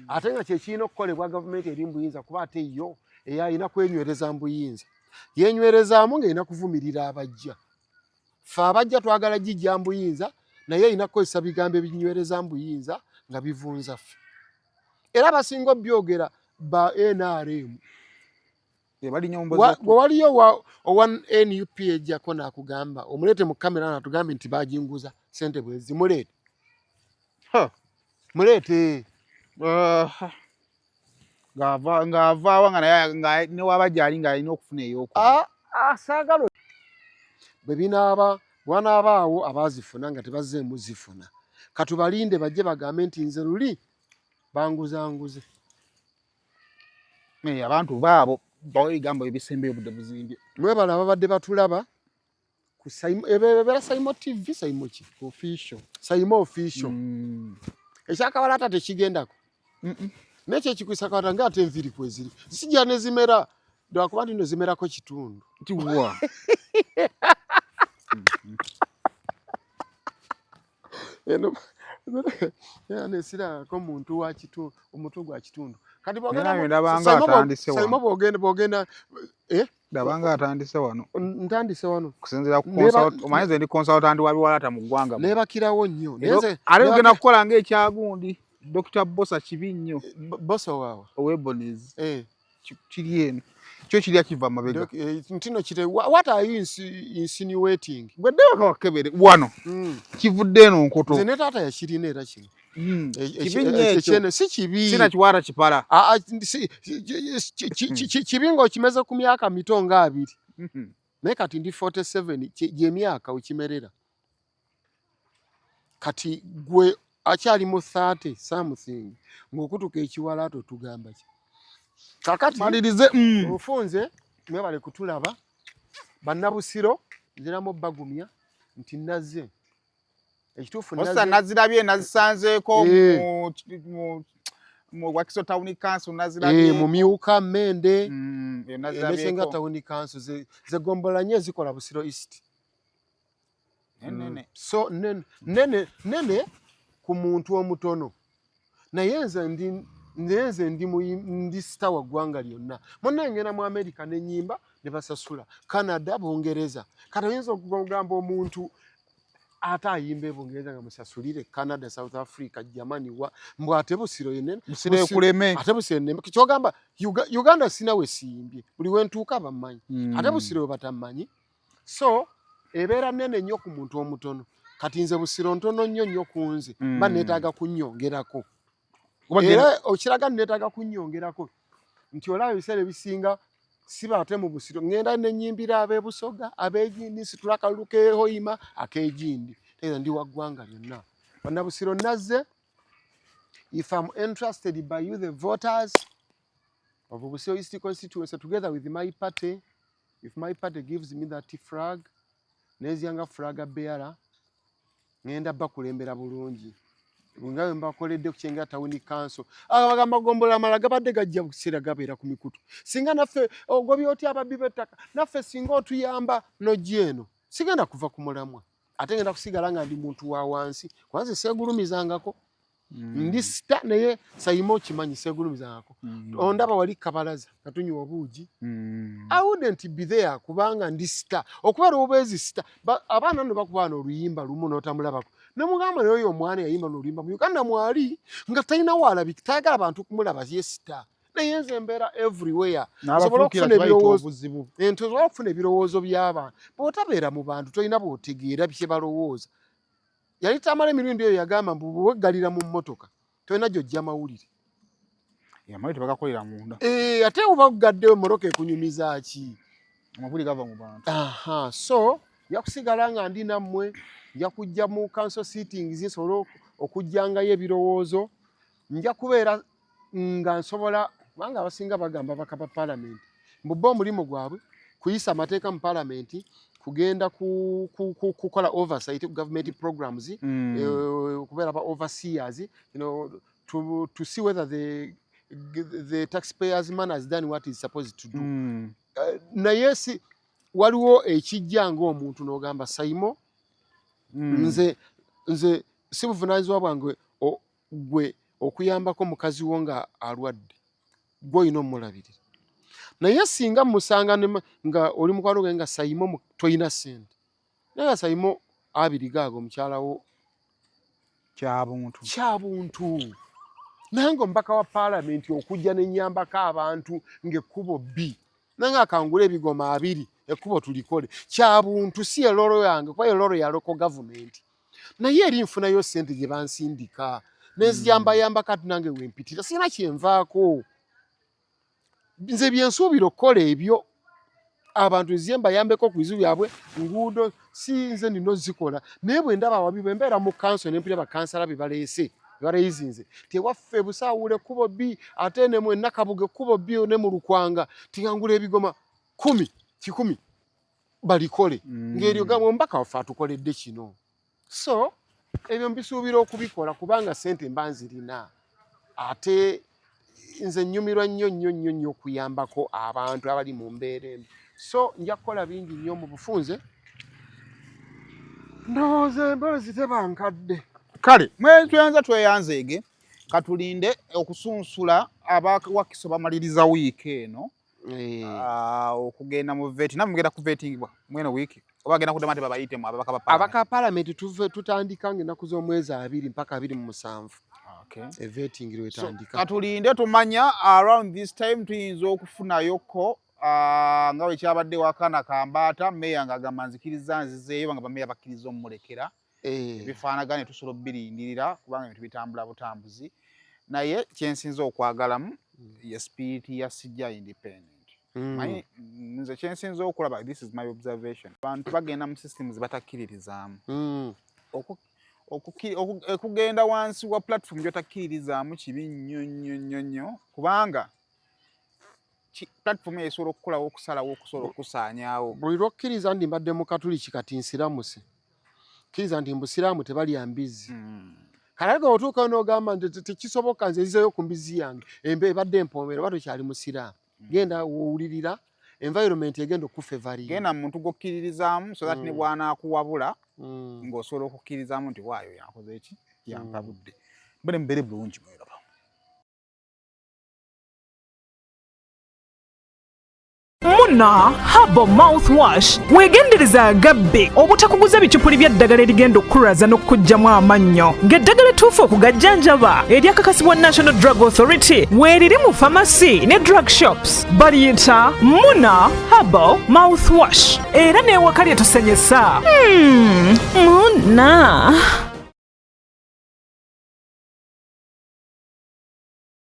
Ate nga kyekirina okukolebwa gavumenti eri mbuyinza kuba ate yo eyayina kwenywereza mbuyinza. Yenywerezaamu ng'erina kuvumirira abajja. Fe abajja twagala gijja mbuyinza naye erina kukozesa bigambo ebinywereza mbuyinza nga bivunza ffe. Era basinga byogera ba NRM. Bwe waliyo owa NUP ejjako n'akugamba omuleete mu kamera n'atugambe nti baginguza ssente bwe zimuleete. Muleete. Ng'avaawa nga ne wabajja ali ng'alina okufuna ey'oku. Saagalo. Bwe bwanaabaawo abaazifuna nga tebazzeemu zifuna. Katubalinde bajje bagambe nti nze luli banguzanguze. Abantu baabo bawe ebigambo ebisembeyo budde buzimbye. Mwebala ababadde batulaba ku ebeera Saimo TV, Saimo ki? Official. Saimo Official. Ekyakawalata tekigendako. Nekyo ekikwisa kawalata ng'ate enviiri kweziri. Sijja ne zimera lwakuba nti no zimerako kitundu. Tiwa. Nesirako omuntu wa kitundu, omutwe gwa kitundu. Kati Saimo bw'ogenda ndabanga atandise wano. Ntandise wano. Kusinziira ku omanyize ndi consultant wa biwalata mu ggwanga. Neebakirawo nnyo. Ate ogenda kukola ng'ekyagundi Dr. Bosa Kibinyo. Bosa waawa. Owebonezi. Kiri eno. Kyo kirya kiva amabega. Ntino kite what are you insinuating? Bweddewo kawakebere wano. Kivudde eno nkoto. Nze ne taata yakirina era kino. Kibinyo ekyo. Si kibi. Sina kiwara kipala. Kibi ng'okimeze ku myaka mito nga 2. Naye kati ndi 47 gy'emyaka wekimerera. Kati gwe akyali mu 30 something ng'okutuka ekiwalaata tugamba ki? Kakati malirize ofunze mwebale kutulaba bannabusiro nziramu bagumya nti nazze ekituufu nazirabye nazisanzeeko mu Wakiso Town Council nazirabye mu Myuka Mende Emesenga Town Council ze gombolanye zikola Busiro East so nene ku muntu omutono naye nze ndi star wa ggwanga lyonna. Monna ngenda mu America n'ennyimba ne basasula. Canada, Bungereza. Kati oyinza okugamba omuntu ate ayimba e Bungereza nga musasulire Canada, South Africa, Germany mbw ate Busiro yenene. Busiro ekuleme. Ate Busiro yenene. Kyogamba Uganda sina we siyimbye. Buli we ntuuka bammanyi. Ate Busiro we batammanyi. So ebeera nnene nnyo ku muntu omutono. Kati nze Busiro ntono nnyo ku nze. Mba neetaaga kunnyongerako. Era okiraga neetaaga kunnyongerako nti olaba ebiseera ebisinga siba ate mu Busiro ngenda nenyimbira ab'ebusoga ab'egindi nsitula akalulu k'ehoima ak'egindi era ndi wa ggwanga lyonna. Bannabusiro nazze, if I'm interested by you the voters of Busiro East constituency together with my party, if my party gives me that flag neziyanga flag bearer ngenda bakulembera bulungi. Ngawe mbakoledde ku Kyenga Town Council. Abagamba gombola amala gabadde gajja busira gabeera ku mikutu. Singa naffe ogobye oti ababbi b'ettaka naffe singa otuyamba n'ogyeno. Sigenda kuva ku mulamwa. Ate ngenda kusigala nga ndi muntu wa wansi. Kwanza seegulumizangako. Ndi sita naye Saimo kimanyi seegulumizangako. Ondaba wali kabalaza katunywa obuugi. I wouldn't be there kubanga ndi sita. Okubeera obubeezi sita. Abaana nno bakubaana oluyimba lumu n'otamulabako. Nemugamba n'oyo omwana yayimba n'oluyimba mu Uganda mwali nga talina waalabika tayagala bantu kumulaba ye sita. Naye nze mbeera everywhere. Nsobola okufuna ebirowoozo by'abantu. Bw'otabeera mu bantu tolina bw'otegeera bye balowooza. yali tamala emirundi eyo yagamba mbu weggalira mu mmotoka tolina gy'ojja mawulire. Amawulire tebagakolera munda. Ate oba ogaddewo emmoroka ekunyumiza ki? Amawulire gava mu bantu. So yakusigala nga ndi nammwe, nja kujja mu council settings nsobole okujjangayo ebirowoozo, nja kubeera nga nsobola kubanga abasinga bagamba bakapa parliament mbu bo omulimu gwabwe kuyisa amateeka mu parliament, kugenda kukola oversight government programs, kubeera ba overseers, to see whether the taxpayers money has done what is supposed to do. Naye si waliwo ekijja ng'omuntu n'ogamba Saimo, nze si buvunaanyizibwa bwange gwe okuyambako mukazi wo nga alwadde, gwe olina omulabirira. Naye singa musanga nga oli mukwano gwe nga Saimo toyina ssente, naye nga Saimo abirigaago mukyala wo kyabuntu, nange omubaka wa paalamenti okujja n'ennyambako abantu ng'ekkubo bbi, nange akangula ebigoma 2 ekkubo tulikole, kyabuntu si eloro yange kuba eloro ya local government. Naye eri nfunayo ssente gye bansindika neziyambayamba kati nange wempitira sirina kyenvaako. Nze byensuubira okukola ebyo abantu nziyembayambeko ku bizibu byabwe, nguudo si nze ndina ozikola, naye bwe ndaba awabi bwe mbeera mu kanso ne mpulira bakansala be baleese baleezinze tewaffe busaawule ekkubo bbi, ate ne mu Nakabuge ekkubo bbi ne mu Lukwanga tingangula ebigoma 10 balikole ng'eryo gamba omubaka waffe atukoledde kino. So ebyo mbisuubira okubikola kubanga ssente mba nzirina, ate nze nnyumirwa nnyo okuyambako abantu abali mu mbeera embi. So nja kukola bingi nnyo mu bufunze, ndowooza emboozi tebankadde. Kale mwe tweyanzeege katulinde okusunsula abawakiso bamaliriza wiiki eno okugenda mu veti. Namwe mugenda ku vetingibwa mweno wiiki oba agenda kuddamu ate babayitemu abaka paalamenti tutandika ng'ennaku z'omwezi 2 mpaka 27. Vetting lwetandika. Katulinde tumanya around this time tuyinza okufunayoko nga bwe kyabadde wakana Kambaata meya ng'agamba nzikiriza nzizeeyo nga bameya bakkiriza omulekera. Ebifaanagane tusobola birindirira kubanga ebintu bitambula butambuzi, naye kyensinza okwagalamu ye spirit ya Sijja independent. Nze kyensinza okulaba, this is my observation, abantu bagenda mu systems batakkiririzaamu. Okugenda wansi wa platform gyotakkiririzaamu kibi nnyo kubanga platform esobola okukolawo okusalawo okusobola okusaanyaawo. Buli lwokkiriza ndi mbadde mu Katuliki kati nsiramuse, kkiriza nti mbusiraamu tebali mbizi. Kalaga otuuka n'ogamba nti tekisoboka nze nzizeeyo ku mbizi yange ebadde empoomera oba tokyali musiraamu. Genda owulirira environment egenda okufevaringa. Genda muntu gwokkiririzaamu so that ne bw'anaakuwabula ng'osobola okukkiririzaamu nti waayo yankoze eki yampabudde. Mbere mbeere bulungi mweraba. Muna Herbal Mouthwash wegendereza agabbe obutakuguza bicupuli by'eddagala erigenda okukulaza n'okkuggyamu amannyo ng'eddagala ettuufu okugajjanjaba eryakakasibwa National Drug Authority weeriri mu pharmacy ne drug shops. Baliyita Muna Herbal Mouthwash era n'ewaka lye tusanyusa. Muna